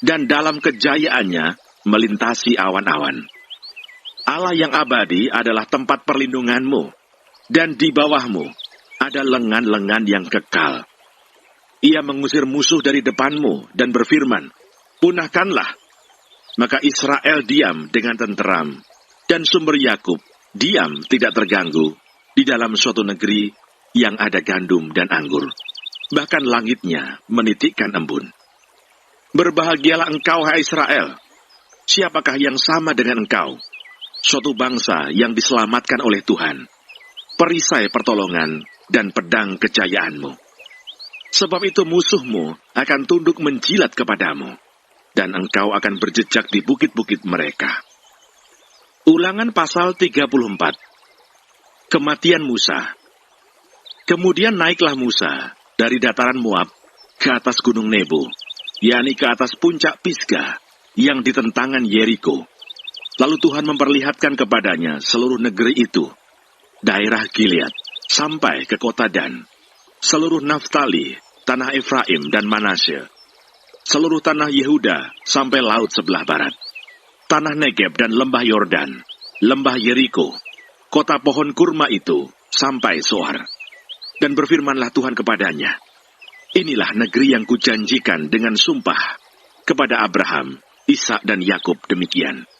[SPEAKER 1] dan dalam kejayaannya melintasi awan-awan. Allah yang abadi adalah tempat perlindunganmu, dan di bawahmu ada lengan-lengan yang kekal. Ia mengusir musuh dari depanmu dan berfirman, punahkanlah. Maka Israel diam dengan tenteram, dan sumber Yakub diam tidak terganggu di dalam suatu negeri yang ada gandum dan anggur. Bahkan langitnya menitikkan embun. Berbahagialah engkau, hai Israel. Siapakah yang sama dengan engkau? Suatu bangsa yang diselamatkan oleh Tuhan, perisai pertolongan dan pedang kejayaanmu. Sebab itu musuhmu akan tunduk menjilat kepadamu, dan engkau akan berjejak di bukit-bukit mereka. Ulangan pasal 34. Kematian Musa. Kemudian naiklah Musa dari dataran Moab ke atas gunung Nebo, yakni ke atas puncak Pisgah, yang di tentangan Yeriko. Lalu Tuhan memperlihatkan kepadanya seluruh negeri itu, daerah Gilead, sampai ke kota Dan, seluruh Naftali, tanah Efraim dan Manasye, seluruh tanah Yehuda sampai laut sebelah barat, tanah Negeb dan lembah Yordan, lembah Yeriko, kota pohon kurma itu, sampai Soar. Dan berfirmanlah Tuhan kepadanya, inilah negeri yang kujanjikan dengan sumpah kepada Abraham, Ishak dan Yakub demikian.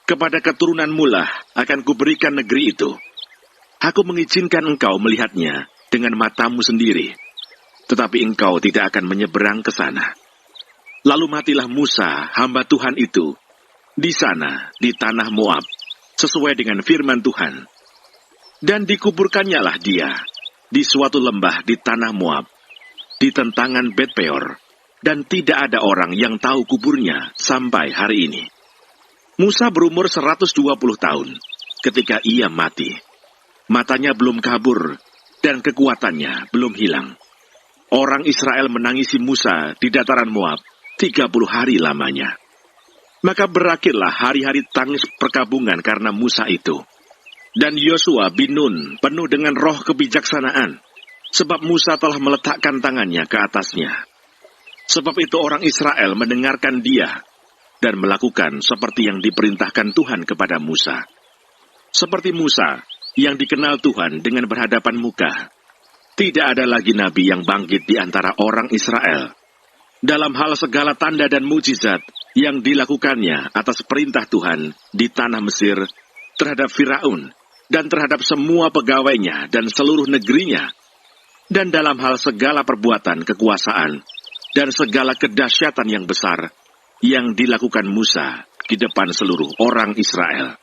[SPEAKER 1] Kepada keturunanmu lah akan kuberikan negeri itu. Aku mengizinkan engkau melihatnya dengan matamu sendiri, tetapi engkau tidak akan menyeberang ke sana. Lalu matilah Musa, hamba Tuhan itu, di sana, di tanah Moab, sesuai dengan firman Tuhan. Dan dikuburkannyalah dia di suatu lembah di tanah Moab, di tentangan Bet-peor, dan tidak ada orang yang tahu kuburnya sampai hari ini. Musa berumur 120 tahun ketika ia mati. Matanya belum kabur, dan kekuatannya belum hilang. Orang Israel menangisi Musa di dataran Moab 30 hari lamanya. Maka berakhirlah hari-hari tangis perkabungan karena Musa itu. Dan Yosua bin Nun penuh dengan roh kebijaksanaan, sebab Musa telah meletakkan tangannya ke atasnya. Sebab itu orang Israel mendengarkan dia, dan melakukan seperti yang diperintahkan Tuhan kepada Musa. Seperti Musa, yang dikenal Tuhan dengan berhadapan muka, tidak ada lagi nabi yang bangkit di antara orang Israel. Dalam hal segala tanda dan mujizat yang dilakukannya atas perintah Tuhan di tanah Mesir, terhadap Firaun, dan terhadap semua pegawainya dan seluruh negerinya, dan dalam hal segala perbuatan kekuasaan, dan segala kedahsyatan yang besar, yang dilakukan Musa di depan seluruh orang Israel.